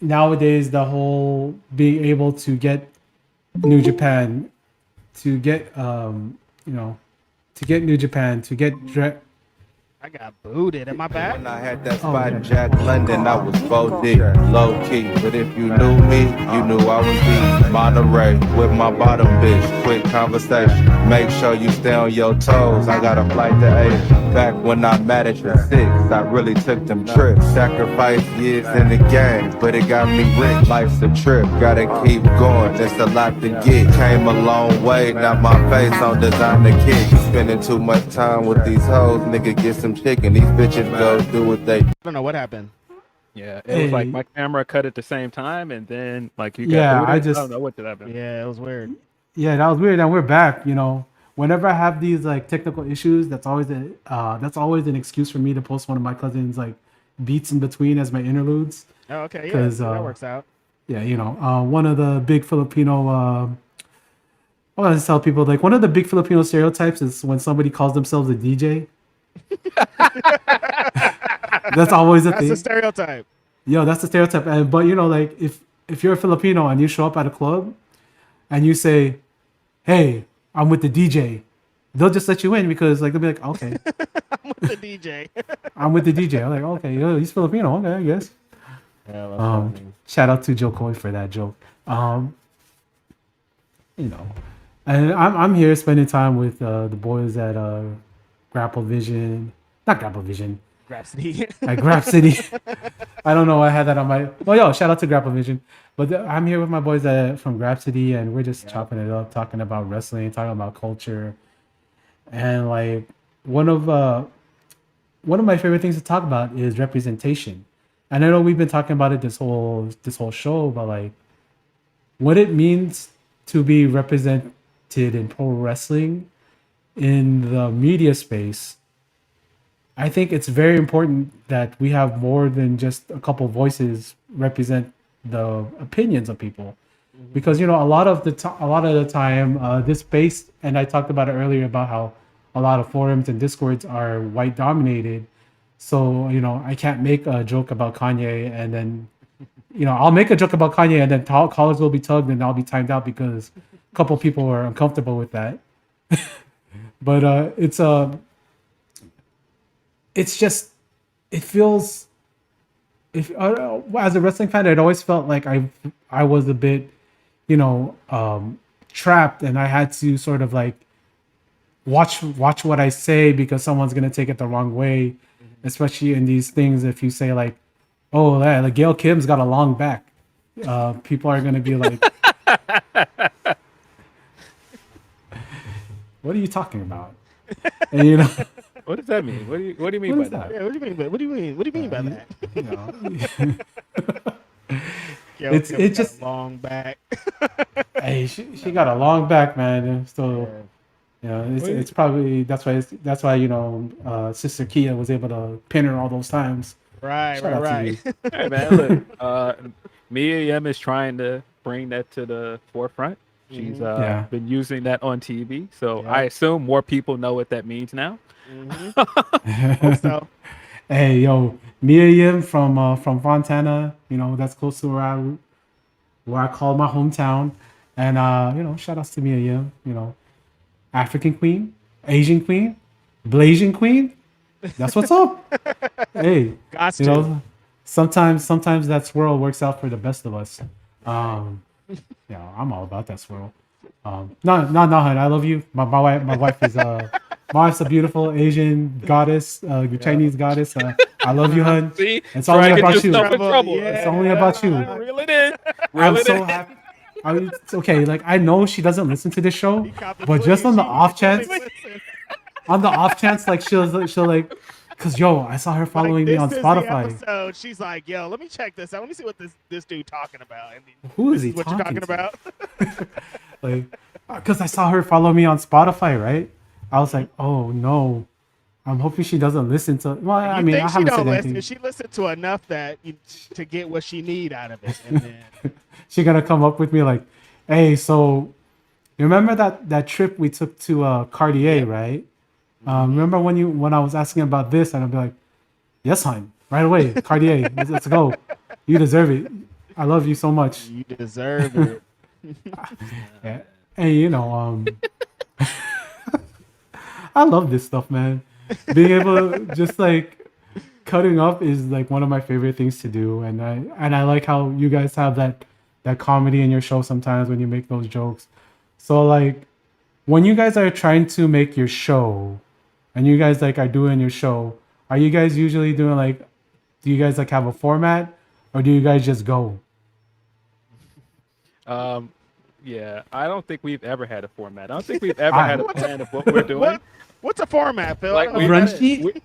nowadays the whole being able to get New Japan, to get New Japan, to get I got booted. Am I back? When I had that Oh, spot yeah. in Jack London, I was 4D, low key. But if you knew me, you knew I was the Monterey with my bottom bitch. Quick conversation, make sure you stay on your toes. I got a flight to Asia. Back when I met at the 6, I really took them trips. Sacrificed years in the game, but it got me rich. Life's a trip, gotta keep going. There's a lot to get. Came a long way, now my face on designer kick. Spending too much time with these hoes, nigga get some chicken. These bitches go do what they I don't know what happened. Yeah, it was like Hey. my camera cut at the same time, and then like you got Yeah, booted. I don't know what did happen. Yeah, it was weird. Yeah, that was weird, and we're back. Whenever I have these like technical issues, that's always an excuse for me to post one of my cousins' like beats in between as my interludes. Oh, okay. Yeah, 'Cause, that works out. Yeah, one of the big Filipino. I want to tell people like one of the big Filipino stereotypes is when somebody calls themselves a DJ. That's always a That's thing. a stereotype. Yo, that's the stereotype. But like if you're a Filipino and you show up at a club and you say, "Hey, I'm with the DJ," they'll just let you in because like they'll be like, "Okay, I'm with the DJ. I'm with the DJ." I'm like, "Okay, yo, he's Filipino. Okay, I guess." Yeah, Shout out to Joe Coy for that joke. And I'm here spending time with the boys at Grapple Vision, not Grapple Vision, Grapsody. at Grapsody. I don't know. I had that on my. Well, yo, shout out to Grapple Vision. But I'm here with my boys from Grapsody, and we're just chopping it up, talking about wrestling, talking about culture, and like one of my favorite things to talk about is representation. And I know we've been talking about it this whole show, but like what it means to be represented in pro wrestling in the media space. I think it's very important that we have more than just a couple voices represent the opinions of people, because a lot of the time this space, and I talked about it earlier about how a lot of forums and discords are white dominated. So I can't make a joke about Kanye and then I'll make a joke about Kanye and then callers will be tugged and I'll be timed out because a couple people are uncomfortable with that. But it's just, it feels, if as a wrestling fan, it always felt like I was a bit, trapped, and I had to sort of like watch what I say because someone's gonna take it the wrong way, especially in these things. If you say like, "Oh, yeah, like Gail Kim's got a long back," people are gonna be like, "What are you talking about?" And what does that mean? What do you mean What by is that? Yeah, what do you mean? What do you mean? What do you mean by that? Yo, It's Kim's got just a long back. hey, she got a long back, man. So Yeah, it's probably that's why Sister Kia was able to pin her all those times. Right, Shout out to right. you. Hey man, look, Mia Yim is trying to bring that to the forefront. She's Yeah. been using that on TV, so Yeah. I assume more people know what that means now. Hope so. Hey, yo, Mia Yim from Fontana, that's close to where I call my hometown. And shout outs to Mia Yim, African queen, Asian queen, Blasian queen. That's what's up. Hey, Got you to. know, sometimes that swirl works out for the best of us. I'm all about that swirl. No, hun, I love you. My wife's a beautiful Asian goddess, Chinese goddess. I love you, hun. See, It's try only to get about you. yourself in trouble. Yeah. It's only about you. Reel it in. I'm Reel it so in. happy. It's okay. Like I know she doesn't listen to this show, but just on the off chance, like she'll like, cause yo, I saw her following me on Spotify. Episode. She's like, yo, let me check this out. Let me see what this dude talking about. And Who is he what talking you're talking to? about? Like, cause I saw her follow me on Spotify, right? I was like, oh no, I'm hoping she doesn't listen to. Well, I mean, I she haven't don't said listen. anything. She listened to enough to get what she need out of it, and then She gonna come up with me like, hey, so you remember that trip we took to Cartier, right? Remember when I was asking about this, and I'd be like, yes, hon, right away, Cartier, let's go. You deserve it. I love you so much. you deserve it. Yeah. And I love this stuff, man. Being able to just like cutting up is like one of my favorite things to do, and I like how you guys have that comedy in your show sometimes when you make those jokes. So like when you guys are trying to make your show, and you guys like are doing your show, are you guys usually doing like, do you guys like have a format, or do you guys just go? Yeah, I don't think we've ever had a format. I don't think we've ever had a plan of what we're doing. What's a format, Phil? Like, I don't A know run what that is. sheet?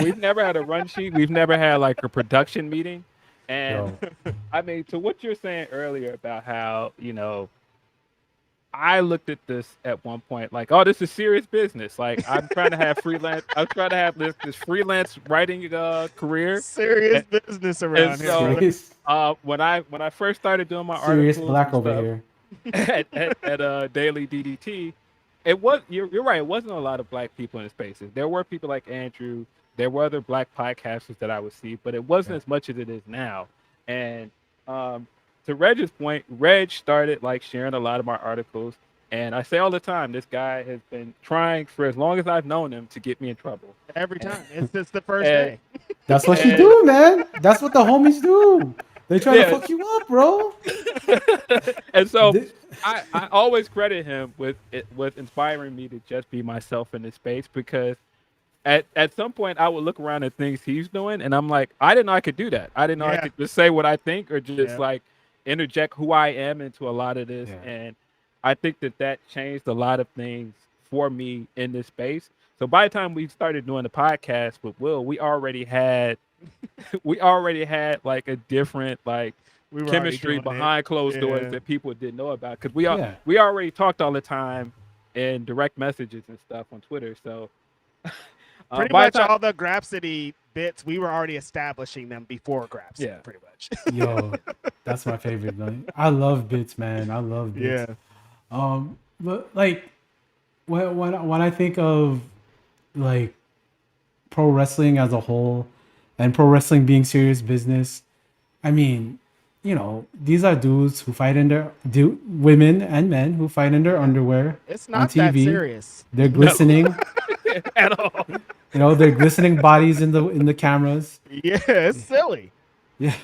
We've never had a run sheet. We've never had like a production meeting. And I mean, to what you're saying earlier about how, I looked at this at one point like, oh, this is serious business. Like I'm trying to have freelance. I'm trying to have this freelance writing career. Serious business around and here. so- Serious, When I first started doing my serious articles black and over stuff here. at Daily DDT, it was you're right. It wasn't a lot of black people in the spaces. There were people like Andrew. There were other black podcasters that I would see, but it wasn't as much as it is now. And to Reg's point, Reg started like sharing a lot of my articles. And I say all the time, this guy has been trying for as long as I've known him to get me in trouble. Every time. It's just the first And- day. That's what you do, man. That's what the homies do. They try Yeah. to fuck you up, bro. And so Thi- I always credit him with inspiring me to just be myself in this space, because at some point I would look around at things he's doing and I'm like, I didn't know I could do that. I didn't know I Yeah. could just say what I think or just Yeah. like interject who I am into a lot of this. Yeah. And I think that changed a lot of things for me in this space. So by the time we started doing the podcast with Will, we already had like a different like We were already chemistry doing it. behind closed Yeah. doors that people didn't know about, because Yeah. we already talked all the time in direct messages and stuff on Twitter. So Pretty by much the time- all the Grapsody bits, we were already establishing them before Grapsody, Yeah. pretty much. Yo, that's my favorite. Man. I love bits, man. I love bits. But like when I think of like pro wrestling as a whole and pro wrestling being serious business, I mean, these are dudes who fight in their women and men who fight in their underwear. It's on not that TV. serious. They're glistening. at all. They're glistening bodies in the cameras. Yeah, it's silly. Yeah,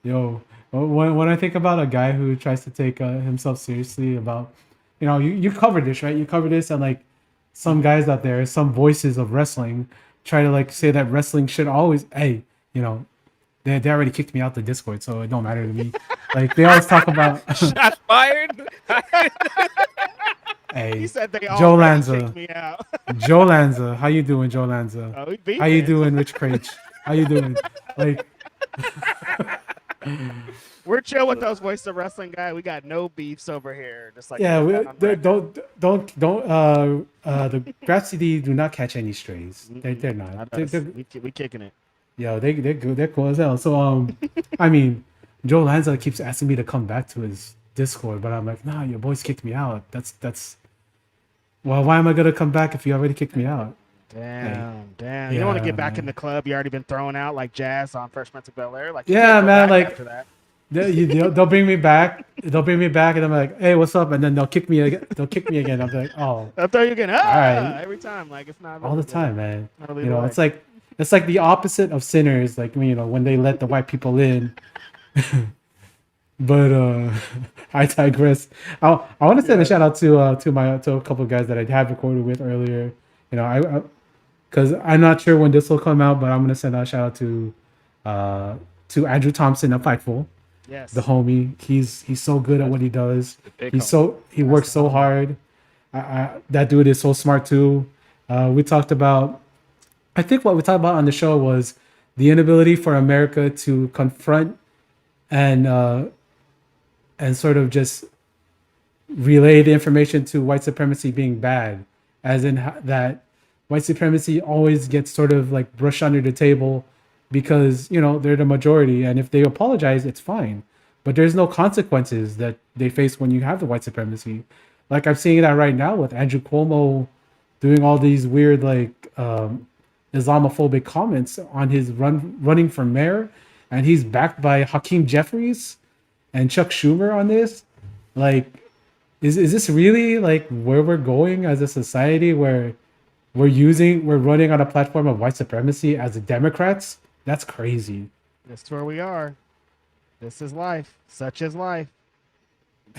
yo, when I think about a guy who tries to take himself seriously about, you cover this, right? You cover this, and like some guys out there, some voices of wrestling try to like say that wrestling should always, hey, they already kicked me out the Discord, so it don't matter to me. Like they always talk about, Shots fired. hey, He said they all Joe Lanza. kicked me out. Joe Lanza, how you doing, Joe Lanza? Oh, we beat How you it. doing, Rich Craich? How you doing? Like, We're chill with those voice of wrestling guy. We got no beefs over here. Just like Yeah, put that on record. don't. The Grapsody do not catch any strays. They're not. Not They're, us. they're, We kicking it. yo, they're good. They're cool as hell. So I mean, Joe Lanza keeps asking me to come back to his Discord, but I'm like, nah, your boys kicked me out. That's. Well, why am I gonna come back if you already kicked me out? Damn. You don't want to get back in the club. You already been thrown out like Jazz on Fresh Prince of Bel-Air. Like, you Yeah, can't go man, back like- after that. They'll bring me back. They'll bring me back, and I'm like, hey, what's up? And then they'll kick me again. They'll kick me again. I'm like, oh, I'll throw you again. right. Every time. Like, it's not all the time, man. Not really You the know, way. it's like the opposite of sinners. Like when they let the white people in. But I digress. I want to send a shout out to a couple of guys that I have recorded with earlier. You know, I because I'm not sure when this will come out, but I'm gonna send a shout out to Andrew Thompson of Fightful, Yes. the homie. He's so good at what he does. big He works so hard. That dude is so smart too. We talked about. I think what we talked about on the show was the inability for America to confront and sort of just relay the information to white supremacy being bad, as in that white supremacy always gets sort of like brushed under the table because, you know, they're the majority, and if they apologize, it's fine. But there's no consequences that they face when you have the white supremacy. Like I'm seeing that right now with Andrew Cuomo doing all these weird like Islamophobic comments on his running for mayor, and he's backed by Hakeem Jeffries and Chuck Schumer on this. Like, is this really like where we're going as a society, where we're running on a platform of white supremacy as the Democrats? That's crazy. That's where we are. This is life. Such is life.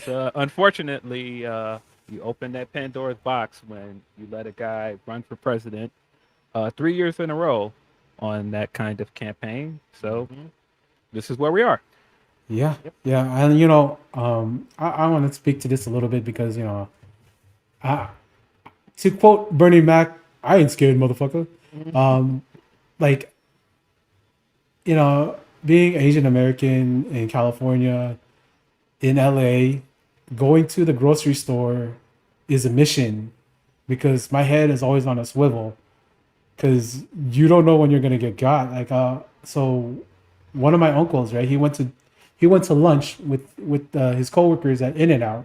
So unfortunately, you open that Pandora's box when you let a guy run for president 3 years in a row on that kind of campaign. So this is where we are. Yeah, yeah, and you know, I want to speak to this a little bit because, you know, to quote Bernie Mac, I ain't scared, motherfucker. Like, you know, being Asian American in California, in LA, going to the grocery store is a mission because my head is always on a swivel because you don't know when you're gonna get got. Like, so one of my uncles, right? He went to lunch with his coworkers at In-N-Out,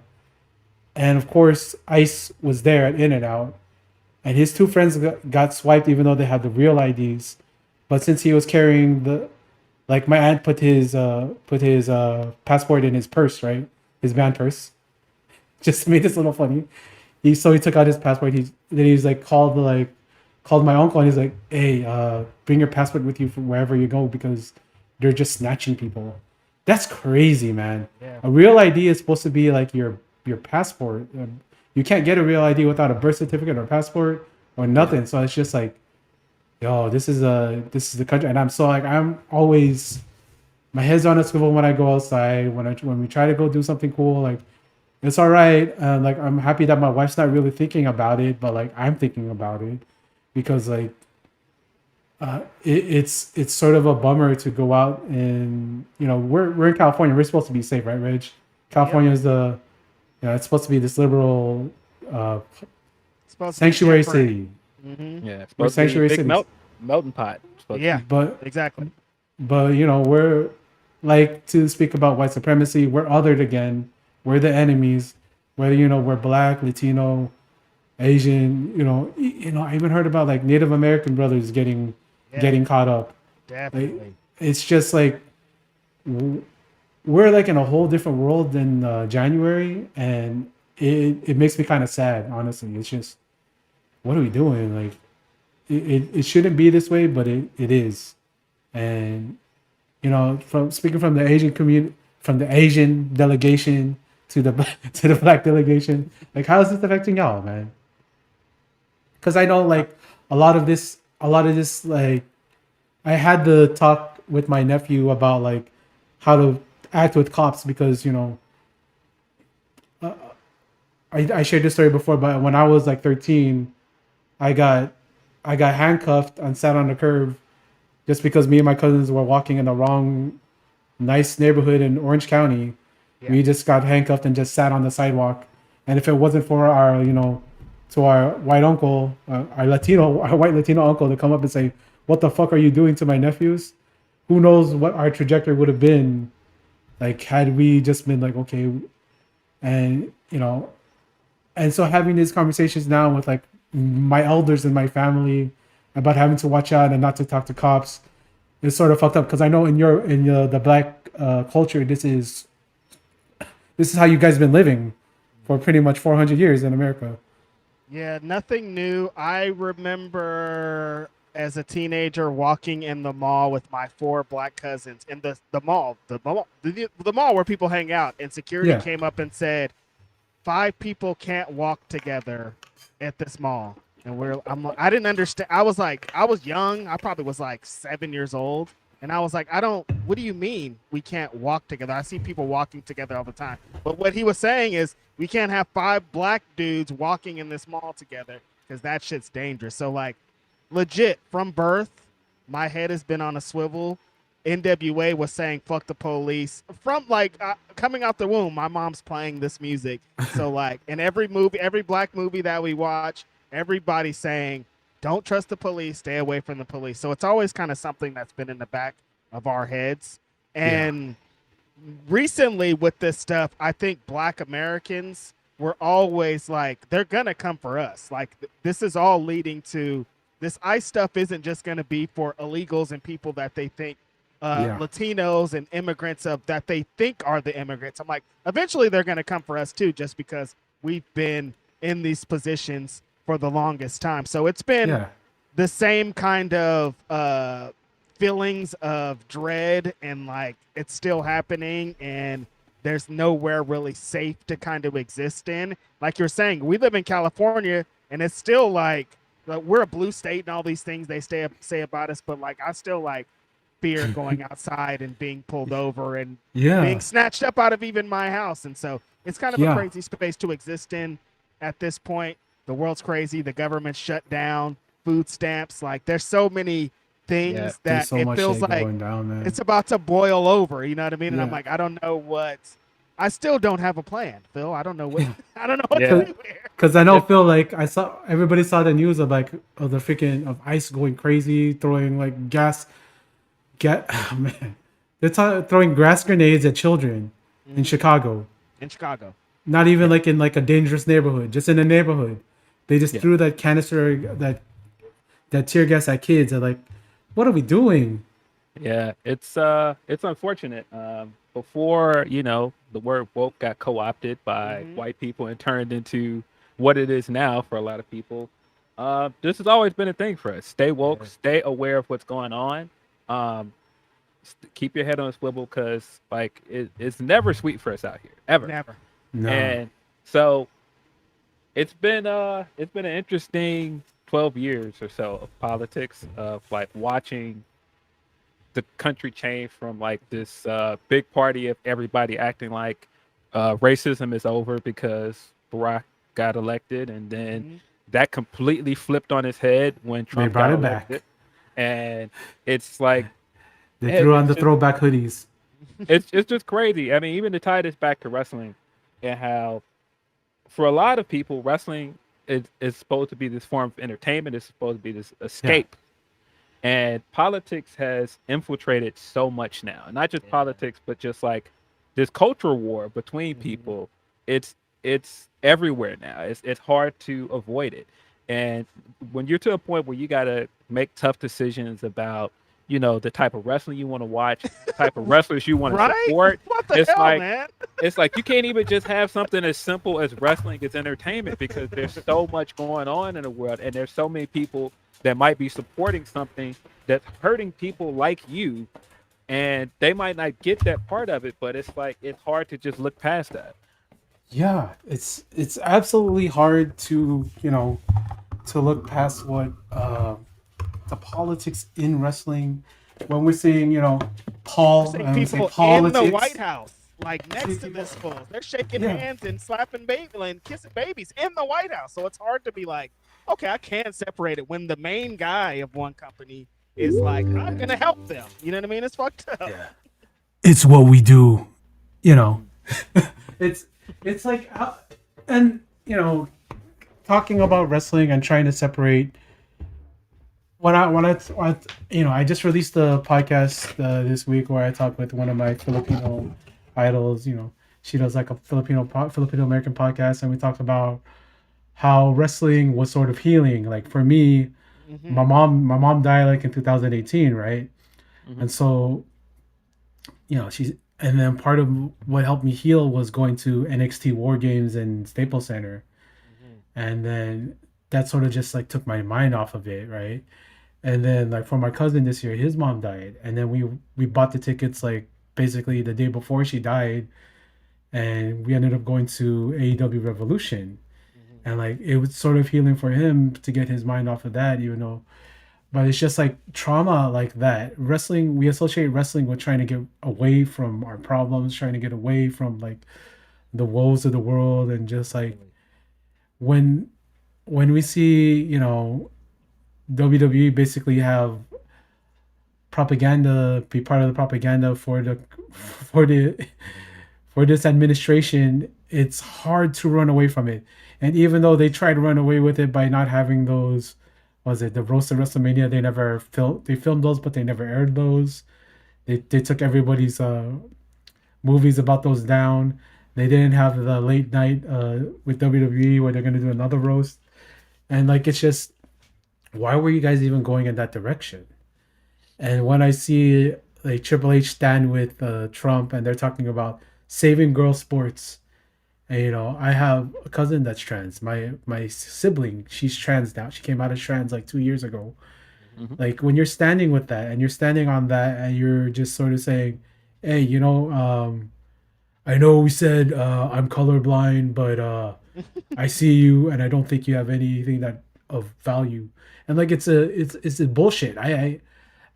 and of course, ICE was there at In-N-Out, and his two friends got swiped even though they had the real IDs. But since he was carrying like my aunt put his passport in his purse, right? His band purse. Just to make this a little funny. He took out his passport. He's like called my uncle, and he's like, hey, bring your passport with you from wherever you go because they're just snatching people. That's crazy, man. Yeah. A real ID is supposed to be like your passport. You can't get a real ID without a birth certificate or passport or nothing. So it's just like, yo, this is the country, and I'm always, my head's on a swivel when I go outside. When we try to go do something cool, like it's all right. Like I'm happy that my wife's not really thinking about it, but like I'm thinking about it because like it's sort of a bummer to go out and, you know, we're in California. We're supposed to be safe, right, Reg? California is it's supposed to be this liberal Supposed to be sanctuary different. city. Mm-hmm. Yeah, We're sanctuary big cities. melting pot. Yeah, But exactly. you know, we're like, to speak about white supremacy, we're othered again. We're the enemies. Whether, you know, we're Black, Latino, Asian, you know, I even heard about like Native American brothers getting caught up. Definitely. Like, it's just like we're like in a whole different world than January, and it makes me kind of sad, honestly. It's just, what are we doing? Like, it shouldn't be this way, but it is. And, you know, speaking from the Asian community, from the Asian delegation to the Black delegation, like, how is this affecting y'all, man? Because I know, like, a lot of this, like, I had to talk with my nephew about like how to act with cops because, you know, I shared this story before, but when I was like 13, I got handcuffed and sat on the curb just because me and my cousins were walking in the wrong nice neighborhood in Orange County, Yeah. we just got handcuffed and just sat on the sidewalk. And if it wasn't for our, to our white uncle, our white Latino uncle to come up and say, "What the fuck are you doing to my nephews?" Who knows what our trajectory would have been, like had we just been like, okay, and and so having these conversations now with like my elders in my family about having to watch out and not to talk to cops is sort of fucked up because I know the black culture this is how you guys been living for pretty much 400 years in America. Yeah, nothing new. I remember as a teenager walking in the mall with my 4 black cousins in the mall, the mall where people hang out, and security Yeah. came up and said, 5 people can't walk together at this mall. And I didn't understand. I was young. I probably was like 7 years old. And I was like, what do you mean we can't walk together? I see people walking together all the time. But what he was saying is we can't have 5 black dudes walking in this mall together because that shit's dangerous. So like legit from birth, my head has been on a swivel. NWA was saying fuck the police from like coming out the womb. My mom's playing this music. So like in every black movie that we watch, everybody's saying don't trust the police, stay away from the police. So it's always kind of something that's been in the back of our heads. And recently with this stuff, I think black Americans were always like, they're going to come for us. Like this is all leading to this ICE stuff isn't just going to be for illegals and people that they think Latinos and immigrants that they think are the immigrants. I'm like, eventually they're going to come for us too, just because we've been in these positions for the longest time. So it's been the same kind of feelings of dread and like it's still happening and there's nowhere really safe to kind of exist in. Like you're saying, we live in California and it's still like we're a blue state and all these things they say about us, but like I still like fear going outside and being pulled over and being snatched up out of even my house. And so it's kind of a crazy space to exist in at this point. The world's crazy. The government's shut down. Food stamps. Like there's so many things that it feels like it's about to boil over. You know what I mean? And I'm like, I don't know what. I still don't have a plan, Phil. I don't know what. I don't know what to do here. Because I know Phil, like everybody saw the news of like of the freaking of ICE going crazy, throwing like gas. Oh, man, they're throwing gas grenades at children in Chicago. In Chicago. Not even like in like a dangerous neighborhood, just in a neighborhood. They just threw that canister, that tear gas at kids. They're like, what are we doing? Yeah, it's unfortunate. Before, the word woke got co-opted by white people and turned into what it is now for a lot of people. This has always been a thing for us. Stay woke, stay aware of what's going on. Keep your head on a swivel because like it's never sweet for us out here, ever. Never. No. And so it's been an interesting 12 years or so of politics, of like watching the country change from like this big party of everybody acting like racism is over because Barack got elected, and then that completely flipped on his head when Trump brought got it back. elected. And it's like they threw on the throwback hoodies. It's just crazy. I mean, even to tie this back to wrestling and how for a lot of people, wrestling is supposed to be this form of entertainment. It's supposed to be this escape. And politics has infiltrated so much now. Not just politics, but just like this cultural war between people. It's everywhere now. It's hard to avoid it. And when you're to a point where you got to make tough decisions about, the type of wrestling you want to watch, the type of wrestlers you want to support, what the hell, man? It's like you can't even just have something as simple as wrestling as entertainment because there's so much going on in the world, and there's so many people that might be supporting something that's hurting people like you, and they might not get that part of it, but it's like it's hard to just look past that. Yeah, it's absolutely hard to to look past what the politics in wrestling. When we're seeing Paul and people politics in the White House, like next to this fool, they're shaking hands and slapping baby and kissing babies in the White House. So it's hard to be like, okay, I can't separate it when the main guy of one company is like, I'm gonna help them. You know what I mean? It's fucked up. Yeah. it's what we do, you know. It's like, and you know, talking about wrestling and trying to separate. You know, I just released a podcast this week where I talked with one of my Filipino idols. You know, she does like a Filipino American podcast, and we talked about how wrestling was sort of healing. Like for me, my mom died like in 2018, right? And so, you know, and then part of what helped me heal was going to NXT War Games and Staples Center, and then that sort of just like took my mind off of it, right? And then like for my cousin this year, his mom died, and then we bought the tickets like basically the day before she died, and we ended up going to AEW Revolution, and like it was sort of healing for him to get his mind off of that, even though. But it's just like trauma like that. Wrestling, we associate wrestling with trying to get away from our problems, trying to get away from like the woes of the world, and just like when we see, you know, WWE basically have propaganda, be part of the propaganda for the for this administration, it's hard to run away from it. And even though they try to run away with it by not having those, was it the roast of WrestleMania? They filmed those, but they never aired those. They took everybody's movies about those down. They didn't have the late night with WWE where they're gonna do another roast. And like it's just, why were you guys even going in that direction? And when I see like Triple H stand with Trump and they're talking about saving girl sports, and you know, I have a cousin that's trans. My sibling, she's trans now. She came out as trans like 2 years ago. Like when you're standing with that and you're standing on that and you're just sort of saying, hey, you know, I know we said I'm colorblind, but I see you and I don't think you have anything that of value. And like it's a bullshit.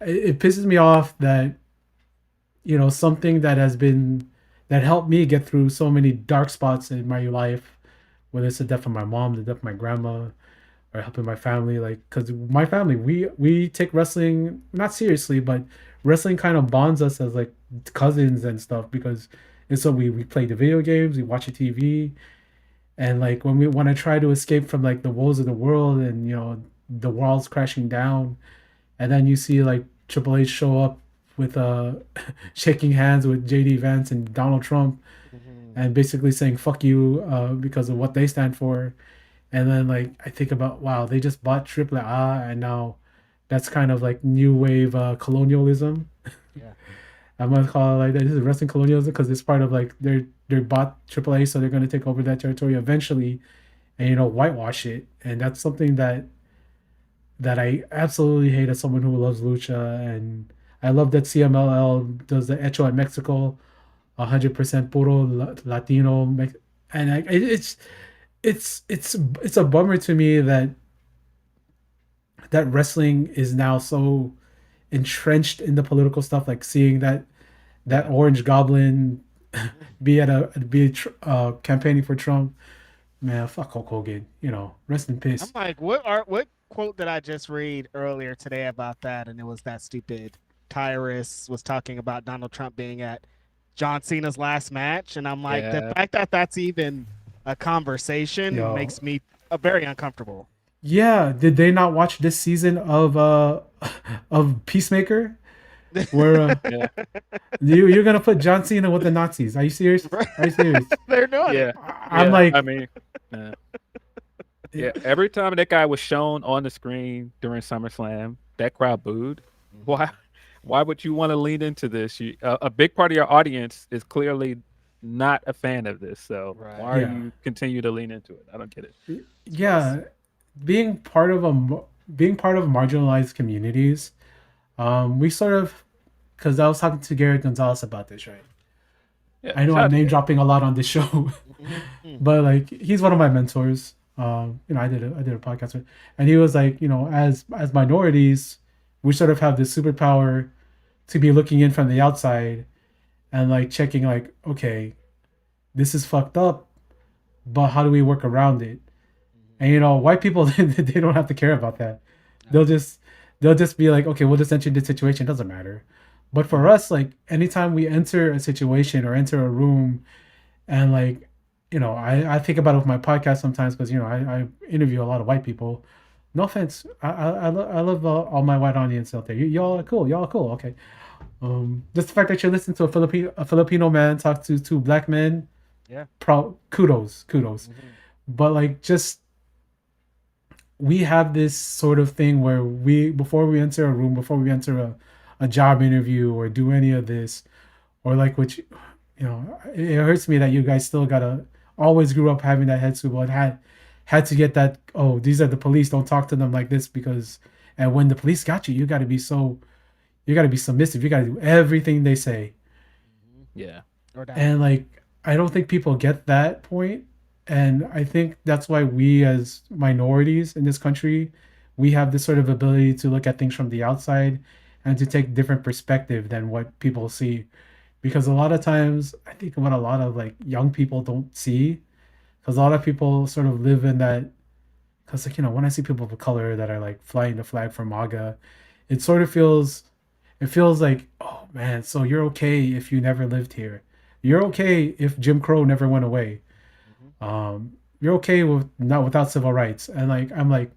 It pisses me off that, you know, something that helped me get through so many dark spots in my life, whether it's the death of my mom, the death of my grandma, or helping my family, like, because my family, we take wrestling not seriously, but wrestling kind of bonds us as like cousins and stuff, because it's so we play the video games, we watch the TV, and like when I try to escape from like the woes of the world, and you know the world's crashing down, and then you see like Triple H show up with shaking hands with JD Vance and Donald Trump, and basically saying fuck you because of what they stand for. And then like I think about, wow, they just bought Triple A, and now that's kind of like new wave colonialism. Yeah. I'm gonna call it like that. This is wrestling colonialism because it's part of like they bought Triple A, so they're gonna take over that territory eventually, and you know whitewash it. And that's something that I absolutely hate as someone who loves lucha. And I love that CMLL does the Hecho at Mexico, 100% puro Latino, and it's a bummer to me that wrestling is now so entrenched in the political stuff, like seeing that Orange Goblin campaigning for Trump. Man, fuck Hulk Hogan. You know, rest in peace. I'm like, what quote did I just read earlier today about that? And it was that stupid Tyrus was talking about Donald Trump being at John Cena's last match, and I'm like, the fact that that's even a conversation makes me very uncomfortable. Yeah, did they not watch this season of Peacemaker? Where you're gonna put John Cena with the Nazis? Are you serious? Are you serious? They're doing Yeah. it. I'm like, I mean, yeah. Every time that guy was shown on the screen during SummerSlam, that crowd booed. Why would you want to lean into this? A big part of your audience is clearly not a fan of this. So why are you continue to lean into it? I don't get it. Yeah, being part of marginalized communities, we sort of, because I was talking to Garrett Gonzalez about this, right? Yeah, I know I'm name dropping a lot on this show, but like he's one of my mentors. You know, I did a podcast with, and he was like, you know, as minorities, we sort of have this superpower to be looking in from the outside and like checking like, okay, this is fucked up, but how do we work around it? And you know, white people they don't have to care about that. They'll just be like, okay, we'll just enter the situation. It doesn't matter. But for us, like anytime we enter a situation or enter a room, and like, I think about it with my podcast sometimes because I interview a lot of white people. No offense, I love all my white audience out there. Y'all are cool. Y'all are cool. Okay. Just the fact that you listen to a Filipino man talk to two black men, Yeah. kudos. Mhm. But like, just we have this sort of thing where before we enter a room, before we enter a job interview or do any of this, or like which, it hurts me that you guys still gotta always grew up having that head swivel and had to get that. Oh, these are the police. Don't talk to them like this because, and when the police got you, you got to be submissive. You got to do everything they say. Yeah. Or down. And like, I don't think people get that point. And I think that's why we as minorities in this country, we have this sort of ability to look at things from the outside and to take different perspective than what people see. Because a lot of times I think what a lot of like young people don't see, because a lot of people sort of live in that, because like, when I see people of color that are like flying the flag for MAGA, it sort of feels like, oh man, so you're okay if you never lived here. You're okay if Jim Crow never went away. Mhm. You're okay with not without civil rights. And like, I'm like,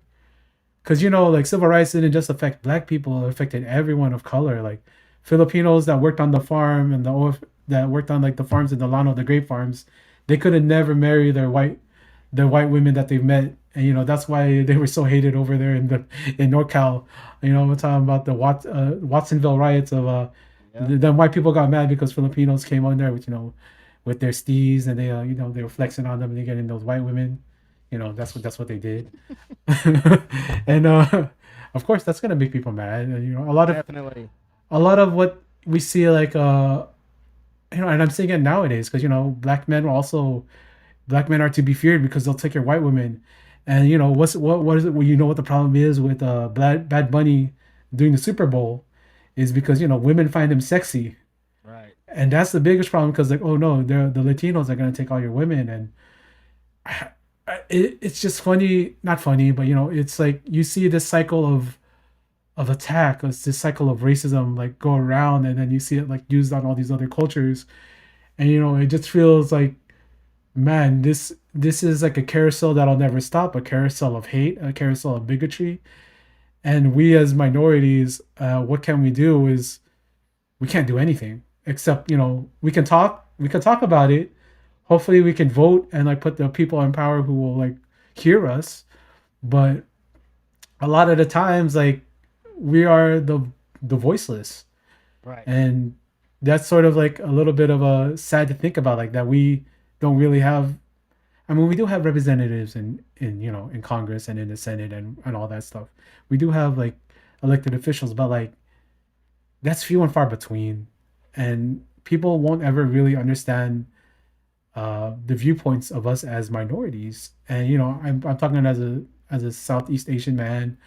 because like civil rights didn't just affect black people; it affected everyone of color. Like Filipinos that worked on the farm and that worked on like the farms in the Llano, the grape farms, they could have never marry their white women that they've met, and that's why they were so hated over there in NorCal. We're talking about the Watsonville riots of Yeah. then white people got mad because Filipinos came on there with with their steez, and they were flexing on them and they getting those white women. That's what they did. And of course that's gonna make people mad. And, Definitely. a lot of what we see, like and I'm seeing it nowadays because black men are to be feared because they'll take your white women. And what is it? Well, what the problem is with Bad Bunny doing the Super Bowl is because women find him sexy, Right. and that's the biggest problem because like, oh no, the Latinos are gonna take all your women. And it's just funny, not funny, but it's like you see this cycle of attack, it's this cycle of racism like go around, and then you see it like used on all these other cultures, and it just feels like, man, this is like a carousel that'll never stop, a carousel of hate, a carousel of bigotry. And we as minorities, what can we do is we can't do anything except we can talk about it. Hopefully we can vote and like put the people in power who will like hear us. But a lot of the times, like, we are the voiceless. Right. And that's sort of like a little bit of a sad to think about, like that we don't really have. I mean, we do have representatives in Congress and in the Senate and all that stuff. We do have like elected officials, but like that's few and far between, and people won't ever really understand the viewpoints of us as minorities. And I'm talking as a Southeast Asian man,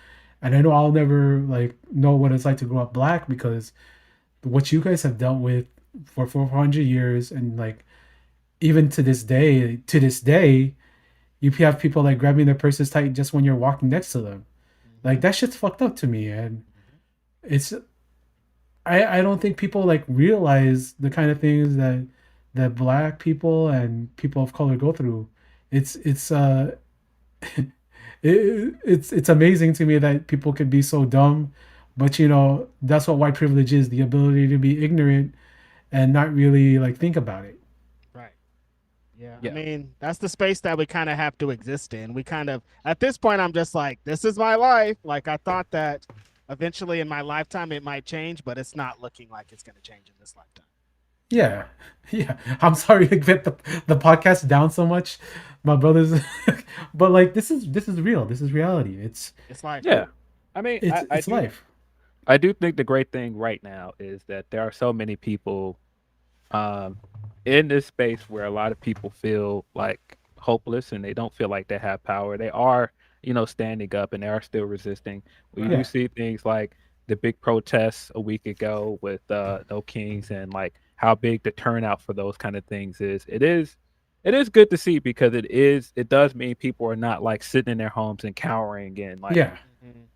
and I know I'll never like know what it's like to grow up black because what you guys have dealt with for 400 years, and like even to this day, you have people like grabbing their purses tight just when you're walking next to them. Like that shit's fucked up to me. And it's I don't think people like realize the kind of things that black people and people of color go through. It's it's amazing to me that people could be so dumb, but that's what white privilege is, the ability to be ignorant and not really like think about it. Right. Yeah. I Yeah. mean, that's the space that we kind of have to exist in. We kind of, at this point, I'm just like, this is my life. Like, I thought that eventually in my lifetime it might change, but it's not looking like it's going to change in this lifetime. Yeah. Yeah. I'm sorry to get the podcast down so much, my brothers. But like this is real. This is reality. It's like, Yeah. I mean, it's life. I do think the great thing right now is that there are so many people um, in this space where a lot of people feel like hopeless and they don't feel like they have power. They are, standing up and they are still resisting. We do Yeah. see things like the big protests a week ago with No Kings and like how big the turnout for those kind of things is. It is good to see because it does mean people are not like sitting in their homes and cowering and Yeah.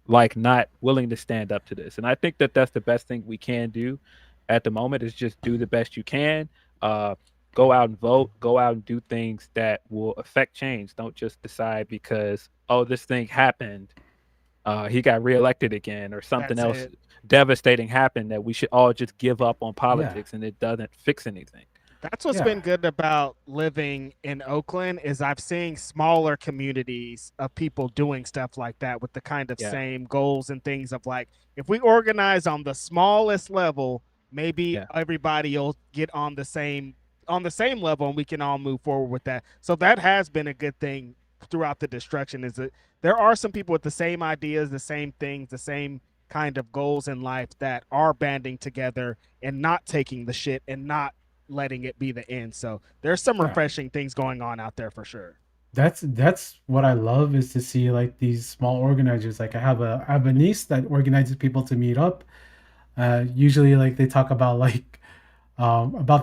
like not willing to stand up to this. And I think that that's the best thing we can do at the moment is just do the best you can. Go out and vote. Go out and do things that will affect change. Don't just decide because this thing happened. He got reelected again, or something That's else it. devastating happened, that we should all just give up on Yeah. politics, and it doesn't fix anything. That's what's Yeah. been good about living in Oakland is I've seen smaller communities of people doing stuff like that with the kind of Yeah. same goals and things of like, if we organize on the smallest level, maybe Yeah. everybody will get on the same level and we can all move forward with that. So that has been a good thing throughout the destruction, is that there are some people with the same ideas, the same things, the same kind of goals in life that are banding together and not taking the shit and not letting it be the end. So there's some Yeah. refreshing things going on out there for sure. That's what I love, is to see like these small organizers. Like I have a niece that organizes people to meet up. Usually like they talk about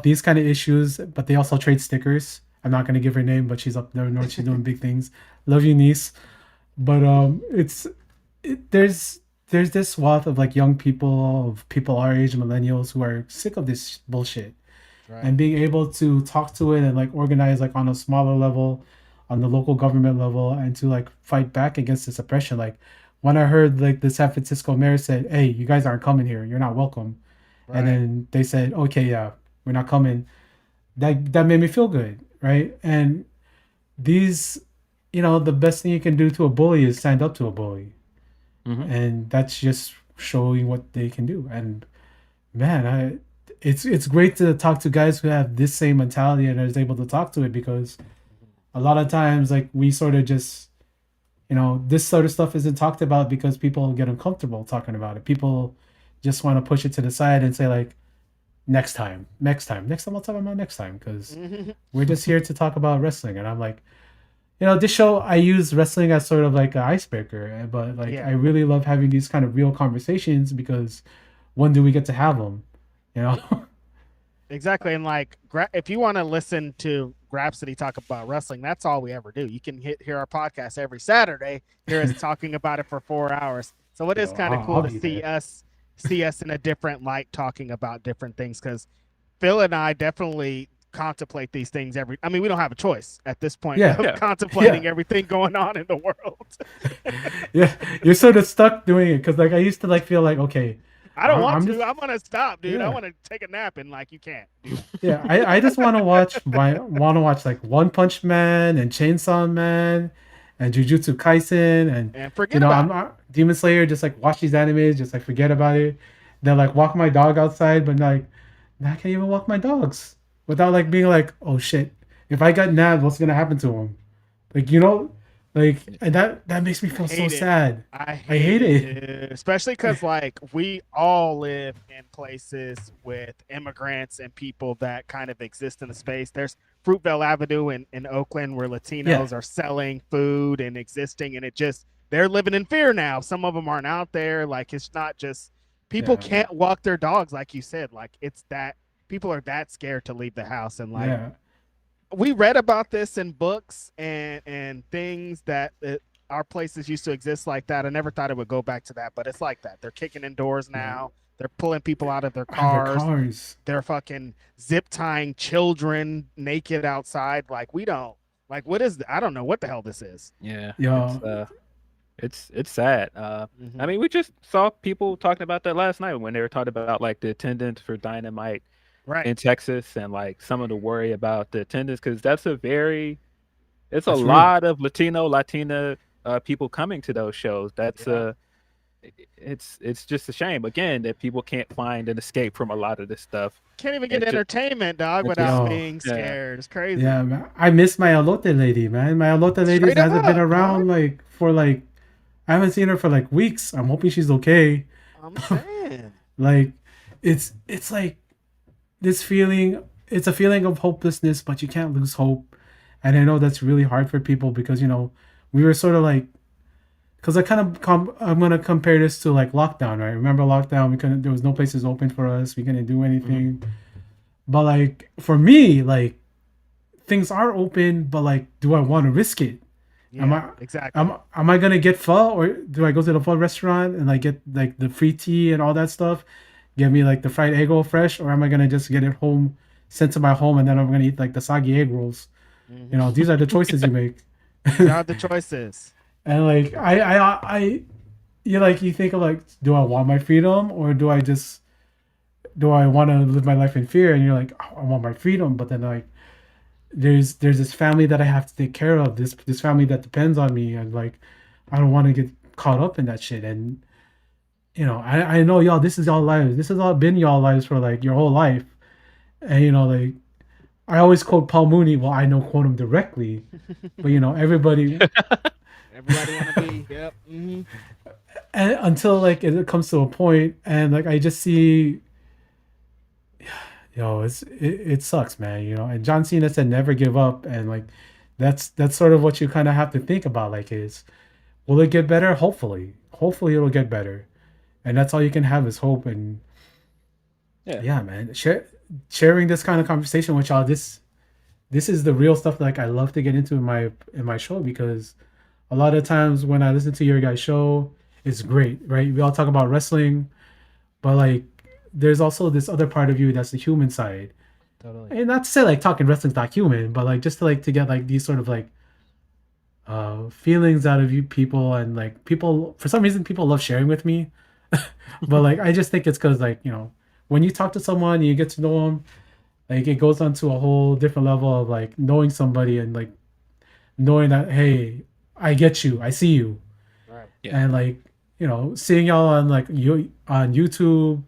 these kind of issues, but they also trade stickers. I'm not gonna give her name, but she's up there north. She's doing big things. Love you, niece. But there's this swath of like young people, of people our age, millennials, who are sick of this bullshit, and being able to talk to it and like organize like on a smaller level, on the local government level, and to like fight back against this oppression. Like when I heard like the San Francisco mayor said, "Hey, you guys aren't coming here. You're not welcome," and then they said, "Okay, yeah, we're not coming." That made me feel good, right? And these, the best thing you can do to a bully is stand up to a bully, and that's just showing what they can do. And man, it's great to talk to guys who have this same mentality and is able to talk to it, because a lot of times like we sort of just, this sort of stuff isn't talked about because people get uncomfortable talking about it. People just want to push it to the side and say like, next time I'll talk about next time, because we're just here to talk about wrestling. And I'm like, this show, I use wrestling as sort of like an icebreaker, but like I really love having these kind of real conversations, because when do we get to have them? Exactly. And like, if you want to listen to Grapsody talk about wrestling, that's all we ever do. You can hear our podcast every Saturday, hear us talking about it for 4 hours. So it is kind of cool to see us in a different light, talking about different things, because Phil and I definitely contemplate these things we don't have a choice at this point of contemplating everything going on in the world. Yeah, you're sort of stuck doing it, because like I used to like feel like, okay, I don't want to. I want to stop, dude. I want to take a nap, and like you can't. Yeah, I just want to watch like One Punch Man and Chainsaw Man and Jujutsu Kaisen and forget about I'm Demon Slayer. Just like watch these animes, just like forget about it. Then like walk my dog outside, but like now I can't even walk my dogs without like being like, oh shit, if I got nabbed, what's gonna happen to him? Like and that makes me feel so sad. I hate it, especially because like we all live in places with immigrants and people that kind of exist in the space. There's Fruitvale Avenue in Oakland where Latinos are selling food and existing, and they're living in fear now. Some of them aren't out there. Like it's not just people can't walk their dogs, like you said. Like it's that people are that scared to leave the house, and like. Yeah. We read about this in books and things that our places used to exist like that. I never thought it would go back to that, but it's like that. They're kicking in doors now. They're pulling people out of their cars. They're fucking zip tying children naked outside. Like we don't like what is I don't know what the hell this is. Yeah. Yeah. It's sad. I mean, we just saw people talking about that last night when they were talking about like the attendance for Dynamite. In Texas, and like some of the worry about the attendance, because that's a lot of Latina people coming to those shows. It's just a shame again that people can't find an escape from a lot of this stuff. Can't even get entertainment, dog, without being scared. It's crazy. Yeah, man. I miss my elote lady, man. My elote lady hasn't been around like for like I haven't seen her for like weeks. I'm hoping she's okay. I'm saying like it's like this feeling, it's a feeling of hopelessness, but you can't lose hope. And I know that's really hard for people because, we were sort of like, because I'm going to compare this to like lockdown, right? Remember lockdown, there was no places open for us. We couldn't do anything. But like, for me, like things are open, but like, do I want to risk it? Yeah, exactly. Am I going to get pho, or do I go to the pho restaurant and like get like the free tea and all that stuff? get me like the fried egg roll fresh, or am I gonna just get it home, sent to my home, and then I'm gonna eat like the soggy egg rolls? You know, these are the choices you make. These are the choices. And like you like you think of like, do I want my freedom, or do I want to live my life in fear? And you're like, oh, I want my freedom, but then like there's this family that I have to take care of, this family that depends on me, and like I don't want to get caught up in that shit. And you know, I know y'all, this is y'all lives, this has all been y'all lives for like your whole life. And you know, like I always quote Paul Mooney. Well, I don't quote him directly, but you know, everybody Want to be. Yep. Mm-hmm. and until like it comes to a point, and like I just see, yo, it sucks, man. You know, and John Cena said never give up, and like that's sort of what you kind of have to think about. Like, is will it get better? Hopefully it'll get better, and that's all you can have is hope. And yeah, man, sharing this kind of conversation with y'all. This is the real stuff like I love to get into in my show, because a lot of times when I listen to your guys' show, it's great, right? We all talk about wrestling, but like there's also this other part of you that's the human side. Totally. And not to say like talking wrestling's not human, but like just to get like these sort of like feelings out of you people, and like people for some reason people love sharing with me. But like I just think it's because like, you know, when you talk to someone and you get to know them, like it goes on to a whole different level of like knowing somebody, and like knowing that, hey, I get you, I see you. Right. Yeah. And like, you know, seeing y'all on like you on YouTube,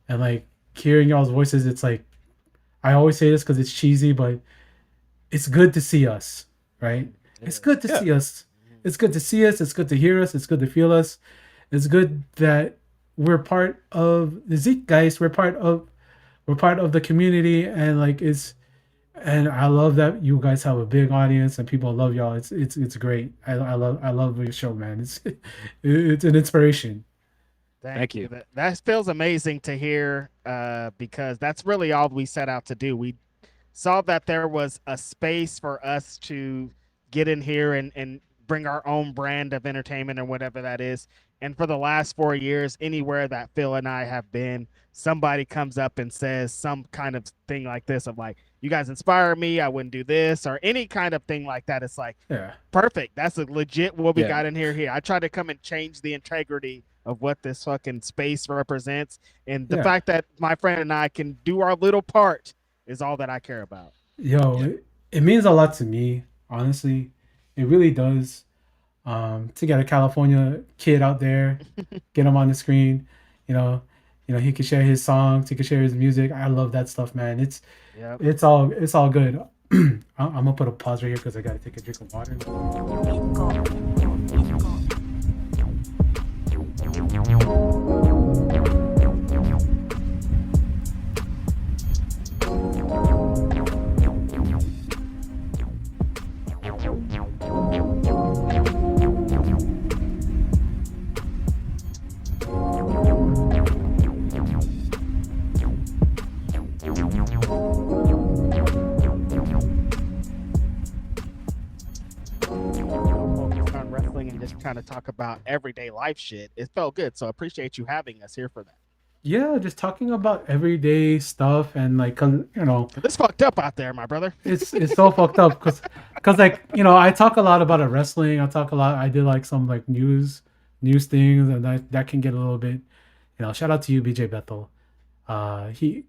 and like hearing y'all's voices, it's like I always say this because it's cheesy, but it's good to see us, right? It's good to see us. It's good to see us. It's good to hear us. It's good to feel us. It's good that we're part of the Zeke guys. We're part of the community, and like and I love that you guys have a big audience and people love y'all. It's great. I love your show, man. It's an inspiration. Thank you. That feels amazing to hear, because that's really all we set out to do. We saw that there was a space for us to get in here and bring our own brand of entertainment or whatever that is. And for the last 4 years, anywhere that Phil and I have been, somebody comes up and says some kind of thing like this of like, you guys inspire me, I wouldn't do this, or any kind of thing like that. It's like, Yeah. perfect. That's a legit what we Yeah. got in here. I try to come and change the integrity of what this fucking space represents. And the Yeah. fact that my friend and I can do our little part is all that I care about. Yo, it means a lot to me, honestly. It really does. To get a California kid out there, get him on the screen, you know, he can share his songs, he can share his music. I love that stuff, man. Yep. It's all good. I'm gonna put a pause right here because I gotta take a drink of water. Focused on wrestling and just kind of talk about everyday life shit. It felt good. So I appreciate you having us here for that. Yeah, just talking about everyday stuff, and like, 'cause, you know, It's fucked up out there, my brother. it's so fucked up because like, you know, I talk a lot about wrestling. I did like some like news things, and that can get a little bit, you know. Shout out to you, BJ Bethel. He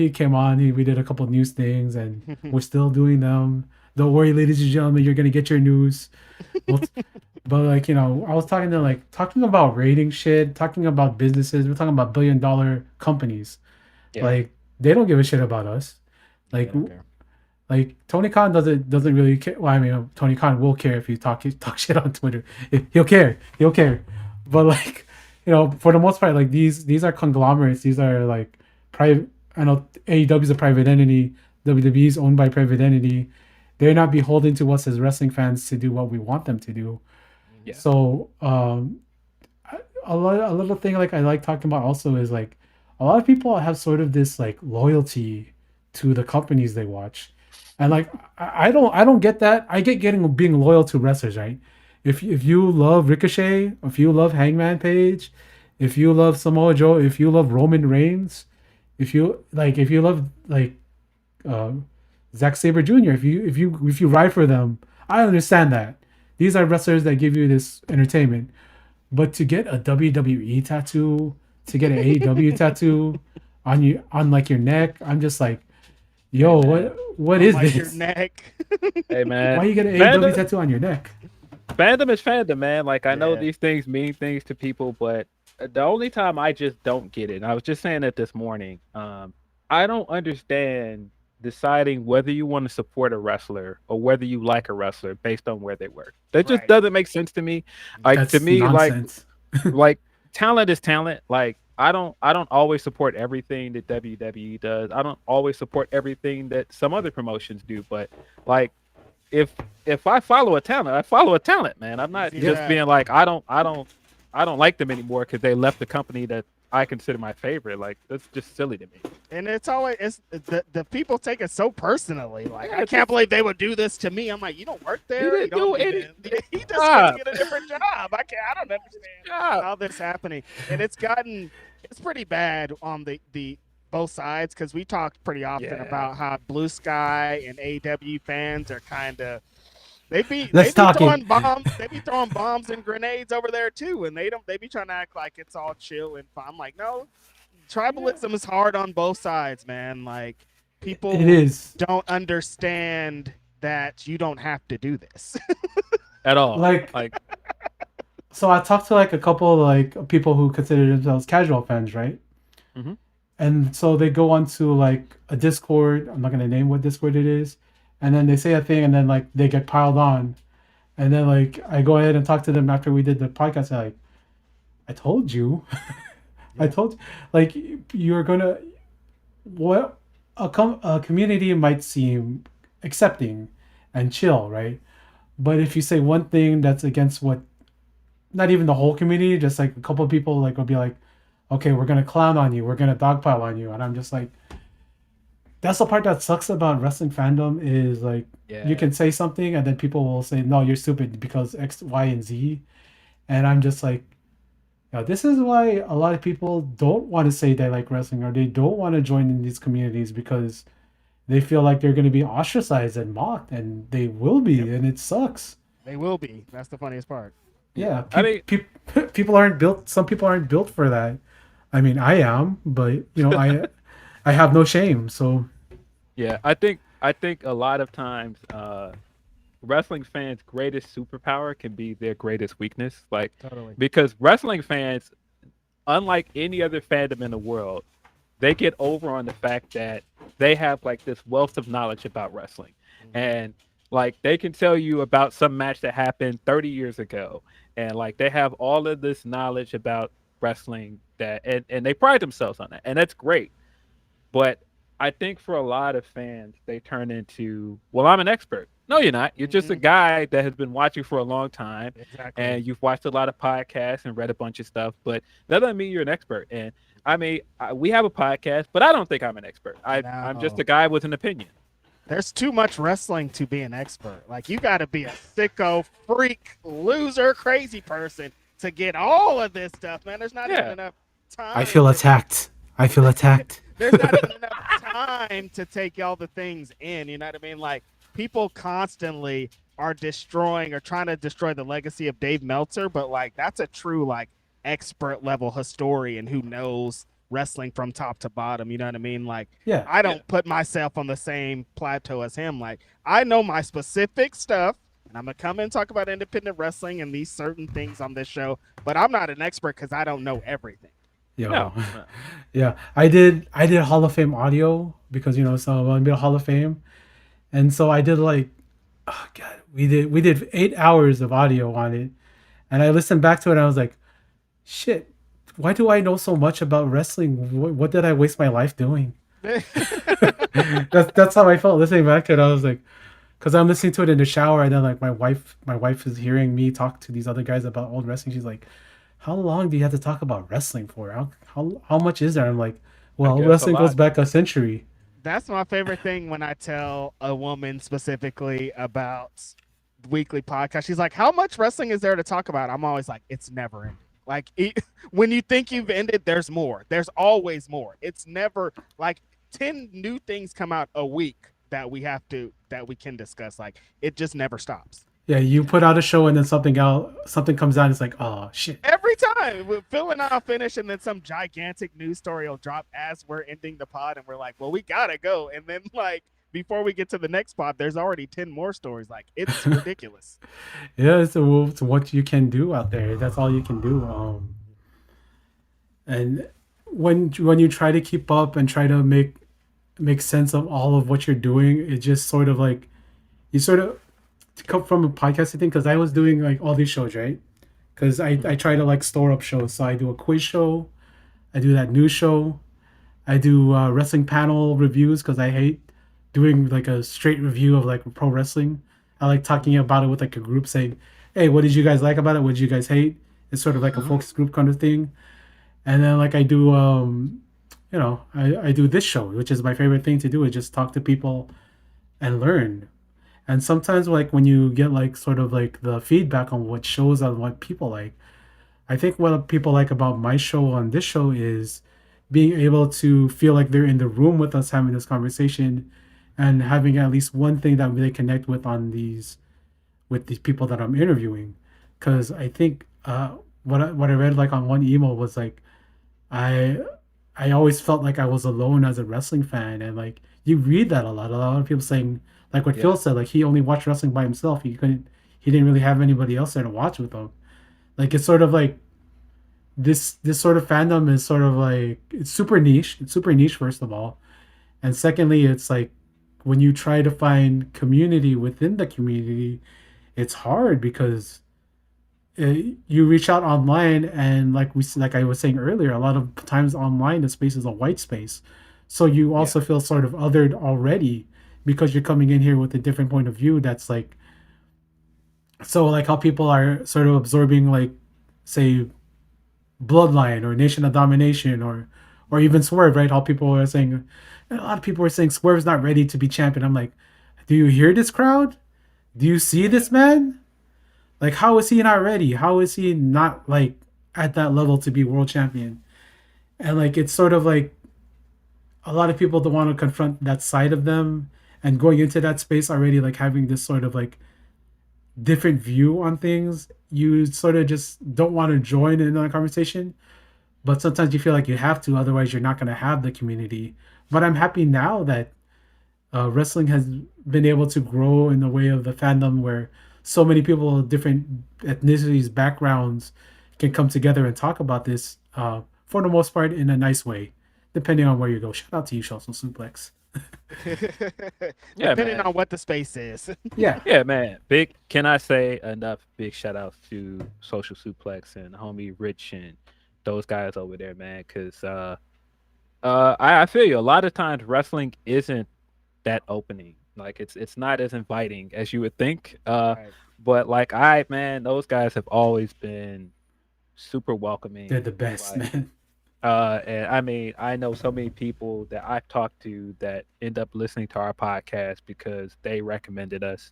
came on. We did a couple news things, and we're still doing them. Don't worry, ladies and gentlemen, you're gonna get your news. We'll, but like, you know, I was talking about rating shit, talking about businesses. We're talking about $1 billion companies. Yeah. Like they don't give a shit about us. Like like Tony Khan doesn't really care. Well, I mean, Tony Khan will care if you talk shit on Twitter. He'll care. But like, you know, for the most part, like these are conglomerates. These are like private. I know AEW is a private entity. WWE is owned by a private entity. They're not beholden to us as wrestling fans to do what we want them to do. Yeah. So a little thing like I like talking about also is like a lot of people have sort of this like loyalty to the companies they watch, and like I don't get that. I get being loyal to wrestlers, right? If you love Ricochet, if you love Hangman Page, if you love Samoa Joe, if you love Roman Reigns, if you love like uh, Zack Sabre Jr., if you ride for them, I understand that. These are wrestlers that give you this entertainment. But to get a WWE tattoo, to get an AEW tattoo on you on like your neck, I'm just like, yo, Hey, man. what On, is like, your this? neck. Hey man, Why you get an AEW fandom, tattoo on your neck? fandom is fandom, man. Like I know Yeah. these things mean things to people, but the only time I just don't get it, and I was just saying that this morning, I don't understand deciding whether you want to support a wrestler or whether you like a wrestler based on where they work. That just Right. doesn't make sense to me. Like to That's me, nonsense. like talent is talent. Like I don't always support everything that WWE does. I don't always support everything that some other promotions do, but like if I follow a talent, I follow a talent, man. I'm not Yeah. just being like I don't like them anymore because they left the company that I consider my favorite. Like that's just silly to me. And it's always the people take it so personally. Like, Yeah, I it's can't believe they would do this to me. I'm like, you don't work there. didn't You don't do he just job. gonna get a different job. I don't understand Job. how this happening. And it's pretty bad on the both sides because we talked pretty often Yeah. about how Blue Sky and AW fans are kind of they be Let's talk throwing it. bombs. They be throwing bombs and grenades over there too, and they be trying to act like it's all chill and fun. I'm like, no, tribalism is hard on both sides, man. Like people It is. don't understand that you don't have to do this. At all. Like- So I talked to like a couple like people who consider themselves casual fans, right? Mhm. And so they go onto like a Discord. I'm not gonna name what Discord it is, and then they say a thing, and then like they get piled on, and then like I go ahead and talk to them after we did the podcast. Like, I told you, I told like you're gonna what a community might seem accepting and chill, right? But if you say one thing that's against what not even the whole community, just like a couple of people like will be like, okay, we're gonna clown on you, we're gonna dogpile on you, and I'm just like, that's the part that sucks about wrestling fandom is like Yeah. you can say something and then people will say no, you're stupid because X, Y, and Z, and I'm just like, yeah, this is why a lot of people don't want to say they like wrestling or they don't want to join in these communities because they feel like they're going to be ostracized and mocked, and they will be, and it sucks. They will be. That's the funniest part. Yeah, I mean- people aren't built. Some people aren't built for that. I mean, I am, but you know, I have no shame. So Yeah, I think a lot of times wrestling fans' greatest superpower can be their greatest weakness. Like Totally. because wrestling fans, unlike any other fandom in the world, they get over on the fact that they have like this wealth of knowledge about wrestling. And like they can tell you about some match that happened 30 years ago. And like they have all of this knowledge about wrestling that and they pride themselves on that. And that's great. But I think for a lot of fans, they turn into, well, I'm an expert. No, you're not. You're just a guy that has been watching for a long time Exactly. and you've watched a lot of podcasts and read a bunch of stuff, but that doesn't mean you're an expert. And I mean, we have a podcast, but I don't think I'm an expert. I'm just No. a guy with an opinion. There's too much wrestling to be an expert. Like you got to be a sicko, freak, loser, crazy person to get all of this stuff, man. There's not Yeah. even enough time. I feel attacked. I feel attacked. There's not even enough time to take all the things in. You know what I mean? Like people constantly are destroying or trying to destroy the legacy of Dave Meltzer, but like that's a true like expert level historian who knows wrestling from top to bottom. You know what I mean? Like Yeah. I don't put myself on the same plateau as him. Like I know my specific stuff, and I'm gonna come and talk about independent wrestling and these certain things on this show, but I'm not an expert because I don't know everything. Yo. No. Yeah, I did Hall of Fame audio because you know, so I want to be a Hall of Fame, and so I did like, oh god, we did 8 hours of audio on it, and I listened back to it and I was like, shit, why do I know so much about wrestling? What did I waste my life doing? That's how I felt listening back to it. I was like, because I'm listening to it in the shower, and then like my wife is hearing me talk to these other guys about old wrestling. She's like, how long do you have to talk about wrestling for? How much is there? I'm like, well, guess a wrestling goes lot. back a century. That's my favorite thing when I tell a woman specifically about weekly podcast. She's like, how much wrestling is there to talk about? I'm always like, it's never ending. Like when you think you've ended, there's more. There's always more. It's never like 10 new things come out a week that we can discuss. Like it just never stops. Yeah, you put out a show and then something comes out. It's like, oh shit. Every time Phil and I'll finish, and then some gigantic news story will drop as we're ending the pod, and we're like, well, we gotta go. And then like before we get to the next pod, there's already 10 more stories. Like it's ridiculous. Yeah, it's what you can do out there. That's all you can do. And when you try to keep up and try to make sense of all of what you're doing, it just sort of like you sort of come from a podcasting thing, because I was doing like all these shows, right? Because I try to like store up shows. So I do a quiz show, I do that news show, I do wrestling panel reviews because I hate doing like a straight review of like pro wrestling. I like talking about it with like a group, saying, "Hey, what did you guys like about it? What did you guys hate?" It's sort of like a focus group kind of thing. And then like I do, I do this show, which is my favorite thing to do, is just talk to people and learn. And sometimes like when you get like sort of like the feedback on what shows and what people like, I think what people like about my show on this show is being able to feel like they're in the room with us having this conversation, and having at least one thing that they connect with these people that I'm interviewing. Because I think what I read like on one email was like, I I always felt like I was alone as a wrestling fan, and like you read that a lot. A lot of people saying like what Phil said, like he only watched wrestling by himself. He didn't really have anybody else there to watch with him. Like it's sort of like this sort of fandom is sort of like it's super niche. It's super niche first of all, and secondly, it's like when you try to find community within the community, it's hard because you reach out online, and like I was saying earlier, a lot of times online the space is a white space, so you also feel sort of othered already because you're coming in here with a different point of view. That's like, so like how people are sort of absorbing like, say, Bloodline or Nation of Domination or even Swerve, right? How people are saying, a lot of people are saying Swerve's not ready to be champion. I'm like, do you hear this crowd? Do you see this man? Like, how is he not ready? How is he not like at that level to be world champion? And like it's sort of like a lot of people don't want to confront that side of them, and going into that space already like having this sort of like different view on things, you sort of just don't want to join in a conversation. But sometimes you feel like you have to, otherwise you're not going to have the community. But I'm happy now that wrestling has been able to grow in the way of the fandom where so many people of different ethnicities, backgrounds can come together and talk about this for the most part in a nice way, depending on where you go. Shout out to you, Social Suplex. Depending on what the space is. Yeah, man. Can I say enough big shout outs to Social Suplex and homie Rich and those guys over there, man? Because I feel you. A lot of times wrestling isn't that opening. Like it's not as inviting as you would think. Right. But like those guys have always been super welcoming. They're the best, man. And I mean, I know so many people that I've talked to that end up listening to our podcast because they recommended us.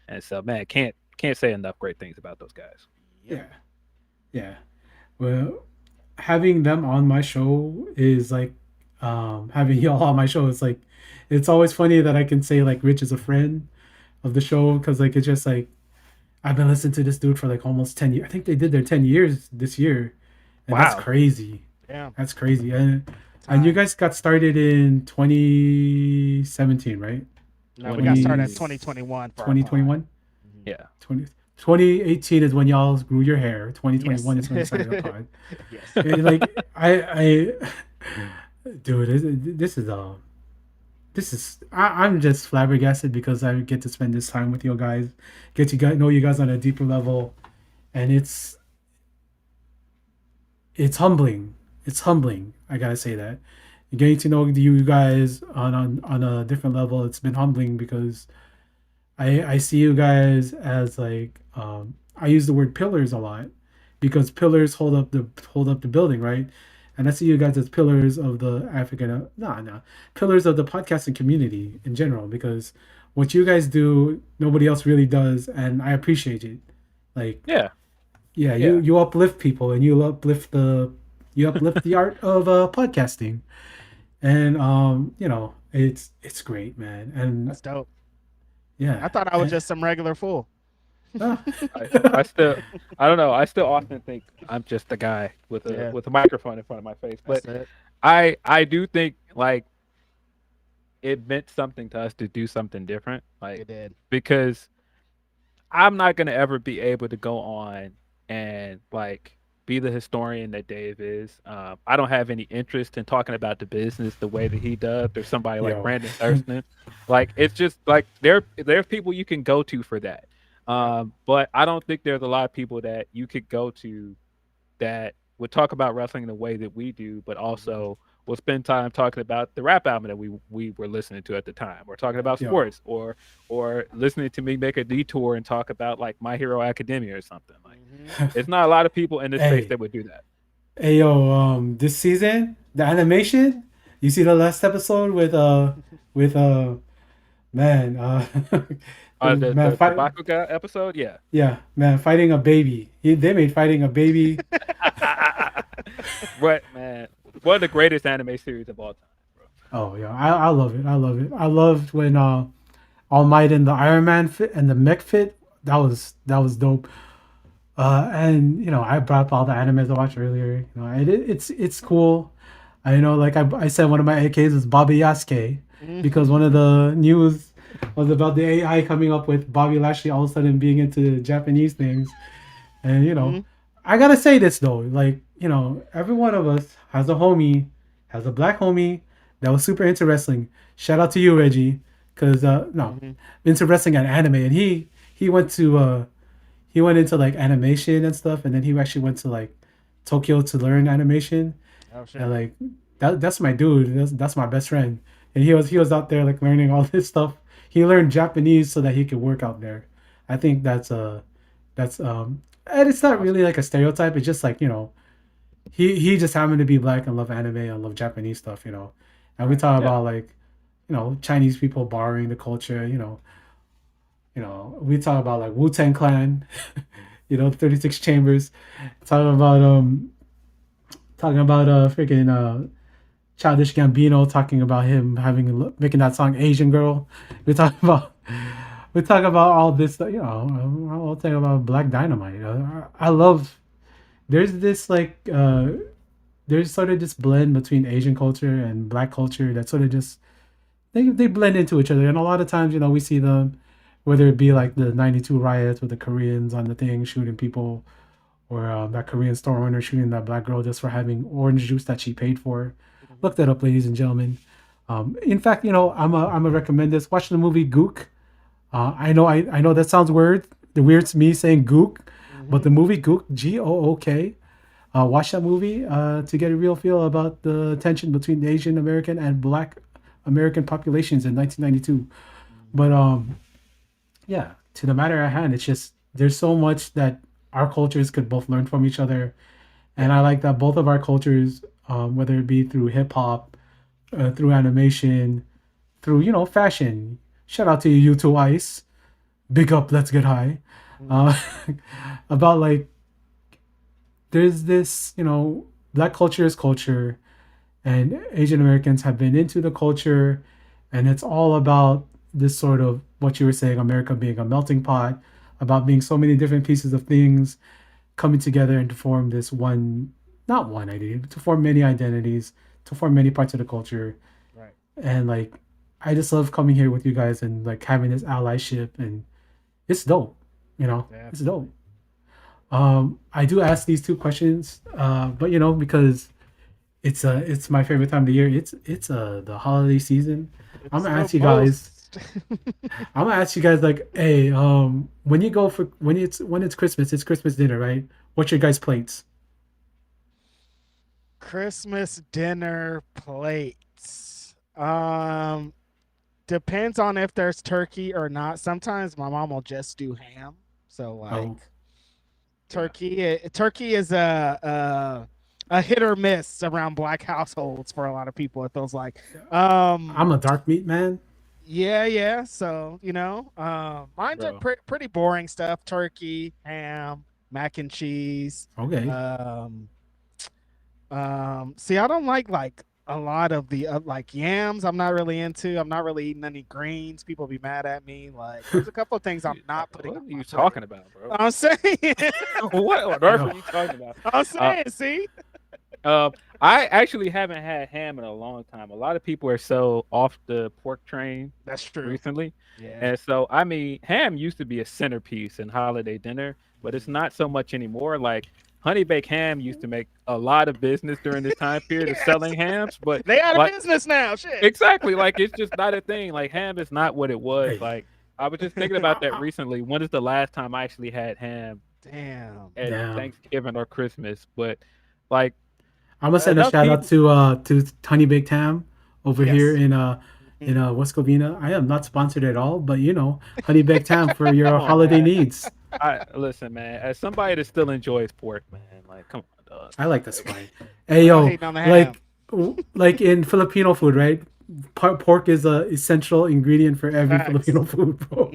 And so, man, can't say enough great things about those guys. Yeah. Well, having them on my show is like having y'all on my show. It's like it's always funny that I can say like Rich is a friend of the show, because like it's just like I've been listening to this dude for like almost 10 years. I think they did their 10 years this year. And Wow. That's crazy. Yeah. That's crazy. And you guys got started in 2017, right? No, we got started in 2021. 2021? Yeah. 2018 is when y'all grew your hair. 2021 is when you started the pod. Yes. And like I dude, I'm just flabbergasted because I get to spend this time with you guys, get to know you guys on a deeper level, and it's humbling. It's humbling. I gotta say that. Getting to know you guys on a different level, it's been humbling because I see you guys as like I use the word pillars a lot because pillars hold up the building, right? And I see you guys as pillars of the pillars of the podcasting community in general, because what you guys do, nobody else really does, and I appreciate it. Like, Yeah. Yeah, Yeah. you uplift people and you uplift the art of podcasting. And it's great, man. And That's dope. I yeah. thought I was just some regular fool. Uh, I still I don't know. I still often think I'm just a guy Yeah, with a microphone in front of my face. But that's it. I do think like it meant something to us to do something different. Like It did. because I'm not gonna ever be able to go on and like be the historian that Dave is. I don't have any interest in talking about the business the way that he does. There's somebody like yo. Brandon Thurston. Like it's just like there's people you can go to for that. But I don't think there's a lot of people that you could go to that would talk about wrestling the way that we do, but also will spend time talking about the rap album that we were listening to at the time, or talking about Yo. sports, or listening to me make a detour and talk about like My Hero Academia or something. Like, it's not a lot of people in this space Hey. that would do that. Hey yo, this season, the animation, you see the last episode with man, man The fight Bakuga episode, yeah. yeah, man fighting a baby. They made fighting a baby. Right, man. One of the greatest anime series of all time, bro. Oh yeah, I love it. I love it. I loved when All Might and the Iron Man fit and the mech fit. That was dope. And I brought up all the animes I watched earlier. It's cool. I know, like I said, one of my AKs is Bobby Yasuke because one of the news was about the AI coming up with Bobby Lashley all of a sudden being into Japanese things. And I gotta say this though, like every one of us has a homie, has a black homie that was super into wrestling. Shout out to you, Reggie, because no, into wrestling and anime, and he went to he went into like animation and stuff, and then he actually went to like Tokyo to learn animation. Oh shit. And like that's my dude. That's my best friend. And he was out there like learning all this stuff. He learned Japanese so that he could work out there. I think that's and it's not really like a stereotype. It's just like he just happened to be black and love anime and love Japanese stuff. And we talk Yeah. about like Chinese people borrowing the culture. We talk about like Wu Tang Clan, 36 Chambers. Talking about freaking Childish Gambino, talking about him making that song Asian Girl. We talk about all this, I'll talk about Black Dynamite. I love. There's this like there's sort of this blend between Asian culture and Black culture that sort of just they blend into each other, and a lot of times we see them, whether it be like the '92 riots with the Koreans on the thing shooting people, or that Korean store owner shooting that black girl just for having orange juice that she paid for. Look that up, ladies and gentlemen. In fact, I'm a recommend this. Watch the movie Gook. I know that sounds weird. The weird's me saying Gook, but the movie Gook, Gook. Watch that movie to get a real feel about the tension between the Asian American and Black American populations in 1992. But yeah, to the matter at hand, it's just there's so much that our cultures could both learn from each other, and I like that both of our cultures, whether it be through hip hop, through animation, through fashion. Shout out to you, U2 Ice. Big up, let's get high. Uh, about like there's this, Black culture is culture, and Asian Americans have been into the culture, and it's all about this sort of what you were saying, America being a melting pot, about being so many different pieces of things coming together and to form this one, not one identity, but to form many identities, to form many parts of the culture. Right. And like, I just love coming here with you guys and like having this allyship, and it's dope, Yeah, it's dope. I do ask these two questions, but because it's my favorite time of the year. It's the holiday season. I'm gonna ask you guys. I'm gonna ask you guys like, hey, when you go for when it's Christmas, it's Christmas dinner, right? What's your guys' plates? Christmas dinner plates. Depends on if there's turkey or not. Sometimes my mom will just do ham. So like Oh, turkey is a hit or miss around Black households for a lot of people. It feels like. I'm a dark meat man. Yeah. So mine's are Bro. pretty boring stuff: turkey, ham, mac and cheese. Okay. See, I don't like a lot of the like yams. I'm not really into. I'm not really eating any greens. People be mad at me. Like, there's a couple of things I'm not putting. What on are you my talking plate. about, bro? I'm saying. What on earth are you talking about? I'm saying. See. I actually haven't had ham in a long time. A lot of people are so off the pork train That's true. recently. Yeah. And so, I mean, ham used to be a centerpiece in holiday dinner, but it's not so much anymore. Like, honey baked ham used to make a lot of business during this time period of Yes. selling hams, but They out of like business now. Shit. exactly, like it's just not a thing. Like ham is not what it was. Hey. Like I was just thinking about that recently. When is the last time I actually had ham Damn. at Damn. Thanksgiving or Christmas? But like I'm gonna send a enough shout out to Honey Baked Ham over Yes. here in West Covina. I am not sponsored at all, but Honey Baked Ham for your Come on, holiday man. needs. I listen, man. As somebody that still enjoys pork, man, like come on, dog. I like the swine. Hey We're not yo, hating on the ham. like in Filipino food, right? Pork is a essential ingredient for every Facts. Filipino food, bro.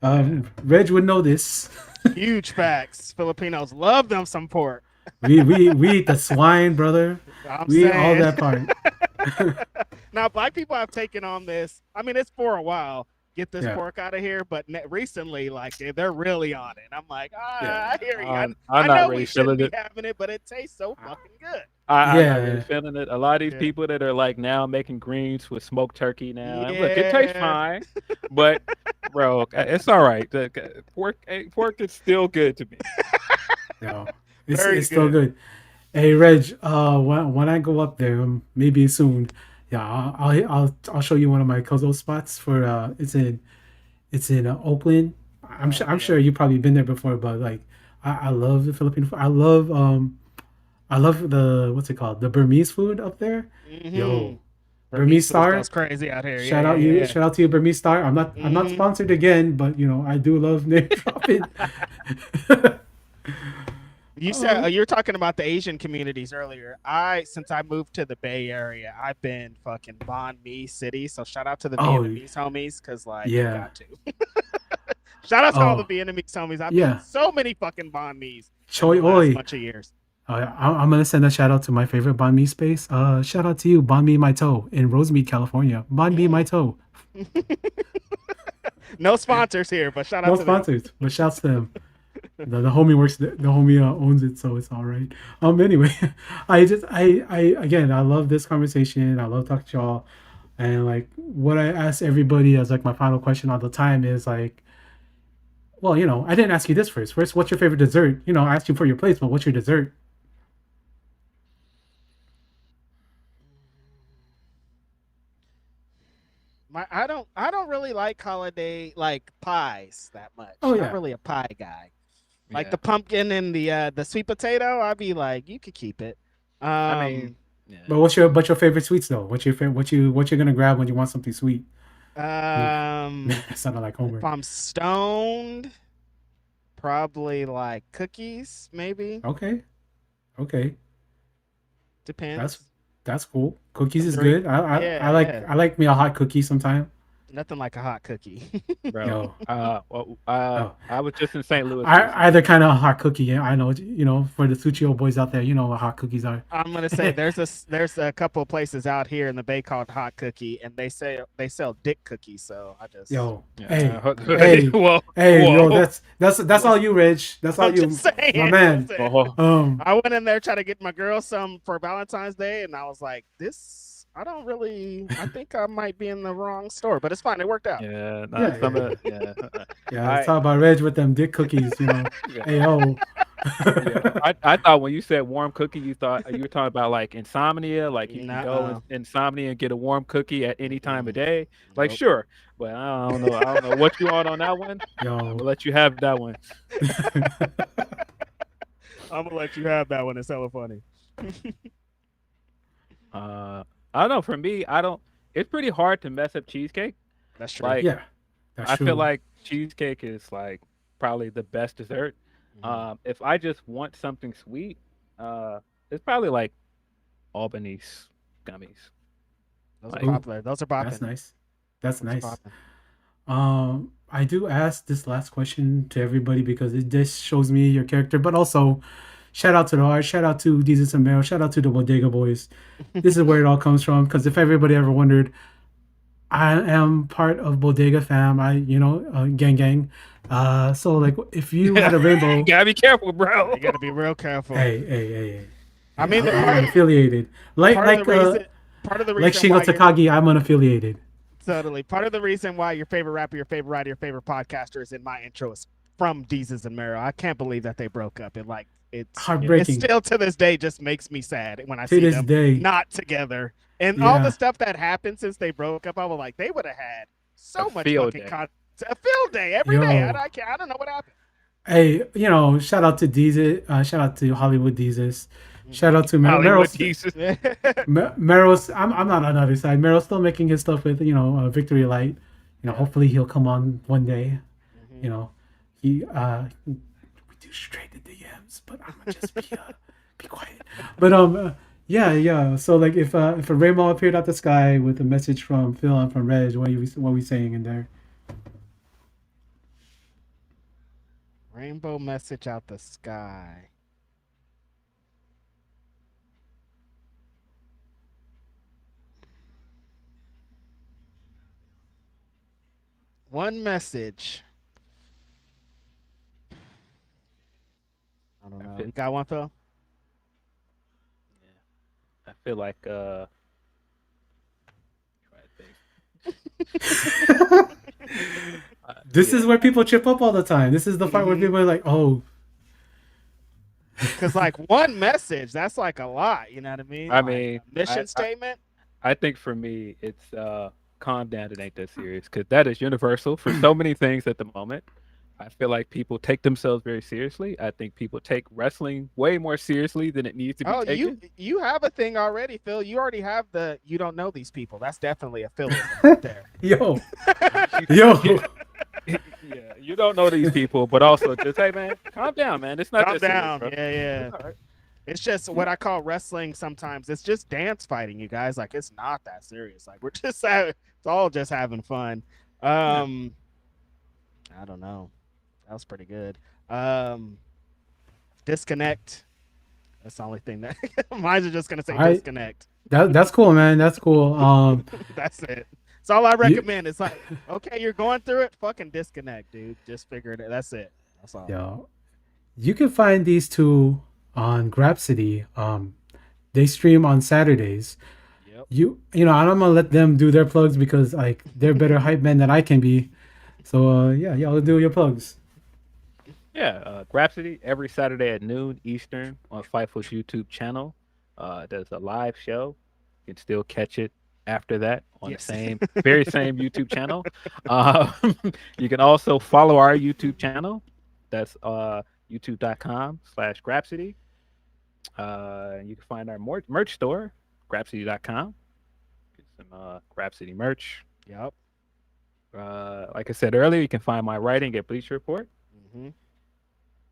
Mhm. Reg would know this. Huge facts. Filipinos love them some pork. We eat the swine, brother. I'm We eat saying. all that part. Now, black people have taken on this. I mean, it's for a while. Get this Yeah. pork out of here, but recently, like they're really on it. I'm like, Yeah. I hear you. I'm I not know really we shouldn't feeling be it. having it, but it tastes so fucking good. I'm Yeah. not really feeling it. A lot of these Yeah. people that are like now making greens with smoked turkey now. And look, it tastes Yeah. fine, but bro, it's all right. Pork is still good to me. No, Very it's still good. Hey Reg, when I go up there, maybe soon, yeah, I'll show you one of my cozo spots for it's in Oakland. I'm sure you've probably been there before, but like I love the Filipino food. I love the what's it called, the Burmese food up there. Yo, Burmese Star. Goes crazy out here. Shout out to you, Burmese Star. I'm not sponsored again, but I do love name dropping. You said you were talking about the Asian communities earlier. Since I moved to the Bay Area, I've been fucking Banh Mi City. So shout out to the Vietnamese homies, cause like you Yeah. got to. Shout out to all the Oh. Vietnamese homies. I've Yeah. been so many fucking Banh Mi's Choi in the last Oi. bunch of years. I'm gonna send a shout out to my favorite banh mi space. Shout out to you, Banh Mi My Toe in Rosemead, California. Banh Mi My Toe. No sponsors here, but shout out No to them. sponsors, but shouts to them. The homie works. The homie owns it, so it's all right. Anyway, I again, I love this conversation. I love talking to y'all, and like what I ask everybody as like my final question all the time is like, well, I didn't ask you this first. First, what's your favorite dessert? I asked you for your plates, but what's your dessert? I don't really like holiday like pies that much. Oh, yeah. Not really a pie guy. Like Yeah. the pumpkin and the sweet potato, I'd be like, you could keep it. I mean, yeah. But what's your favorite sweets though? What's your favorite? What you're gonna grab when you want something sweet? That sounded like Homer. if I'm stoned, probably like cookies, maybe. Okay. Depends. That's cool. Cookies is Agree. good. I Yeah, like yeah. I like me a hot cookie sometime. Nothing like a hot cookie. bro. Yo. I was just in St. Louis. Either kind of a hot cookie. Yeah, I know. For the Suchio boys out there, you know what hot cookies are. I'm gonna say there's a couple of places out here in the Bay called Hot Cookie, and they sell dick cookies. So I just Yo, Yeah. hey, Whoa, hey, whoa. yo, that's all you, Rich. That's all I'm you, just saying, my man. I'm saying. Oh, I went in there trying to get my girl some for Valentine's Day, and I was like, I think I might be in the wrong store, but it's fine. It worked out. yeah, Yeah. some of yeah. Yeah, let's talk about Reg with them dick cookies. Yeah. Hey, yo. Yeah. I thought when you said warm cookie, you were talking about like insomnia, like you can go insomnia and get a warm cookie at any time of day. Like Nope. sure, but I don't know what you on that one. I'll Yo. let you have that one. I'm gonna let you have that one. It's hella funny. I don't know. For me, it's pretty hard to mess up cheesecake. That's true. Like Yeah, that's I true. feel like cheesecake is like probably the best dessert. If I just want something sweet, it's probably like Albanese gummies. Those like- are popular. Those are popping. That's nice. That's Those are nice. popping. I do ask this last question to everybody because this shows me your character, but also shout out to the heart, shout out to Jesus and Mero, shout out to the Bodega Boys. This is where it all comes from. Because if everybody ever wondered, I am part of Bodega fam. Gang gang. So like, if you had a rainbow, Gotta be careful, bro. You got to be real careful. hey. I mean, the I'm unaffiliated. Like part of the reason, part of the like reason Shingo why you're- Takagi, I'm unaffiliated. Totally. Part of the reason why your favorite rapper, your favorite writer, your favorite podcaster is in my intro is from Jesus and Mero. I can't believe that they broke up. It's Heartbreaking. It still to this day just makes me sad when I To see this them day. not together. And all Yeah. the stuff that happened since they broke up, I was like, they would have had so A much field fucking day. content. A field day every Yo. day. I don't know what happened. Hey, shout out to Jesus. Shout out to Hollywood Jesus. Shout out to Meryl. Hollywood Jesus. Meryl's. I'm not on the other side. Meryl's still making his stuff with Victory Light. Hopefully he'll come on one day. We do straight to DMs, but I'm gonna just be quiet. But yeah. So like, if a rainbow appeared out the sky with a message from Phil and from Reg, what are we saying in there? Rainbow message out the sky. One message. I don't know. You got one, Phil? I feel like This is where people trip up all the time. This is the part where people are like, "Oh, Because like one message, that's like a lot. You know what I mean? I Like, mean, a mission I- statement. I think for me, it's calm down. It ain't that serious because that is universal for so many things at the moment. I feel like people take themselves very seriously. I think people take wrestling way more seriously than it needs to be Oh, taken. you have a thing already, Phil. You already have the you don't know these people. That's definitely a Phil right there. yo." Yeah, you don't know these people, but also just hey, man, calm down, man. It's not Calm that serious, down. bro. Yeah. It's all right. It's just what I call wrestling sometimes. It's just dance fighting, you guys. Like it's not that serious. Like we're just it's all just having fun. I don't know. That was pretty good. Disconnect. That's the only thing that mine's are just gonna say disconnect. That's cool, man. That's cool. That's it. That's all I recommend. It's like, okay, you're going through it, fucking disconnect, dude. Just figure it out. That's it. That's all. Yo, you can find these two on Grapsody. They stream on Saturdays. Yep. I'm gonna let them do their plugs because like they're better hype men than I can be. So y'all do your plugs. Yeah, Grapsody every Saturday at noon Eastern on Fightful's YouTube channel. There's a live show. You can still catch it after that on Yes. the very same YouTube channel. You can also follow our YouTube channel. That's youtube.com/Grapsody. You can find our merch store, grapsody.com. Get some Grapsody merch. Yep. Like I said earlier, you can find my writing at Bleach Report. hmm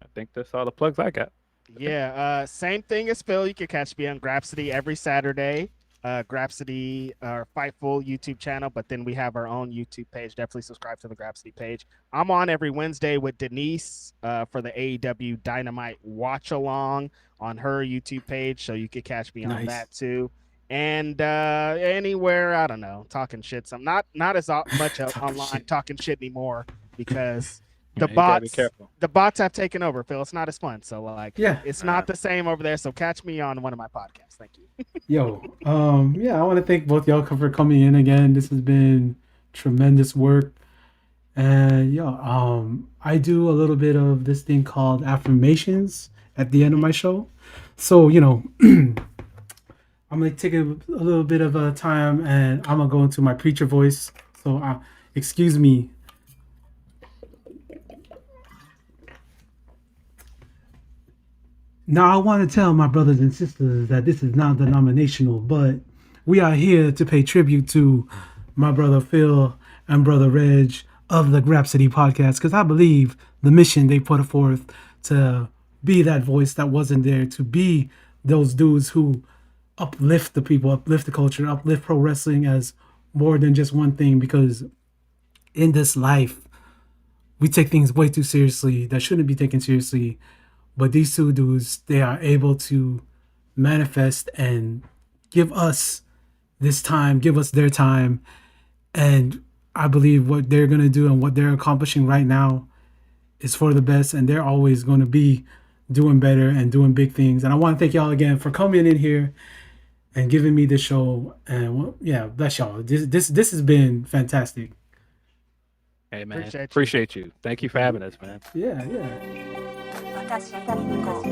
I think that's all the plugs I got. Yeah. Same thing as Phil. You can catch me on Grapsody every Saturday. Grapsody, our Fightful YouTube channel, but then we have our own YouTube page. Definitely subscribe to the Grapsody page. I'm on every Wednesday with Denise for the AEW Dynamite Watch Along on her YouTube page, so you can catch me on Nice. that too. And anywhere, I don't know, talking shit. So I'm not as much online shit. talking shit anymore because the You gotta be bots careful. the bots have taken over, Phil. It's not as fun. So like, Yeah. it's not the same over there. So catch me on one of my podcasts. Thank you. Yo, I want to thank both y'all for coming in again. This has been tremendous work. And I do a little bit of this thing called affirmations at the end of my show. So, I'm going to take a little bit of a time and I'm going to go into my preacher voice. So, excuse me. Now, I want to tell my brothers and sisters that this is not denominational, but we are here to pay tribute to my brother Phil and brother Reg of the Grapsody podcast, because I believe the mission they put forth to be that voice that wasn't there, to be those dudes who uplift the people, uplift the culture, uplift pro wrestling as more than just one thing, because in this life, we take things way too seriously that shouldn't be taken seriously. But these two dudes, they are able to manifest and give us this time, give us their time. And I believe what they're going to do and what they're accomplishing right now is for the best. And they're always going to be doing better and doing big things. And I want to thank y'all again for coming in here and giving me this show. And well, yeah, bless y'all. This has been fantastic. Hey man, Appreciate you. appreciate you. Thank you for having us, man. Yeah, yeah. 私みっこ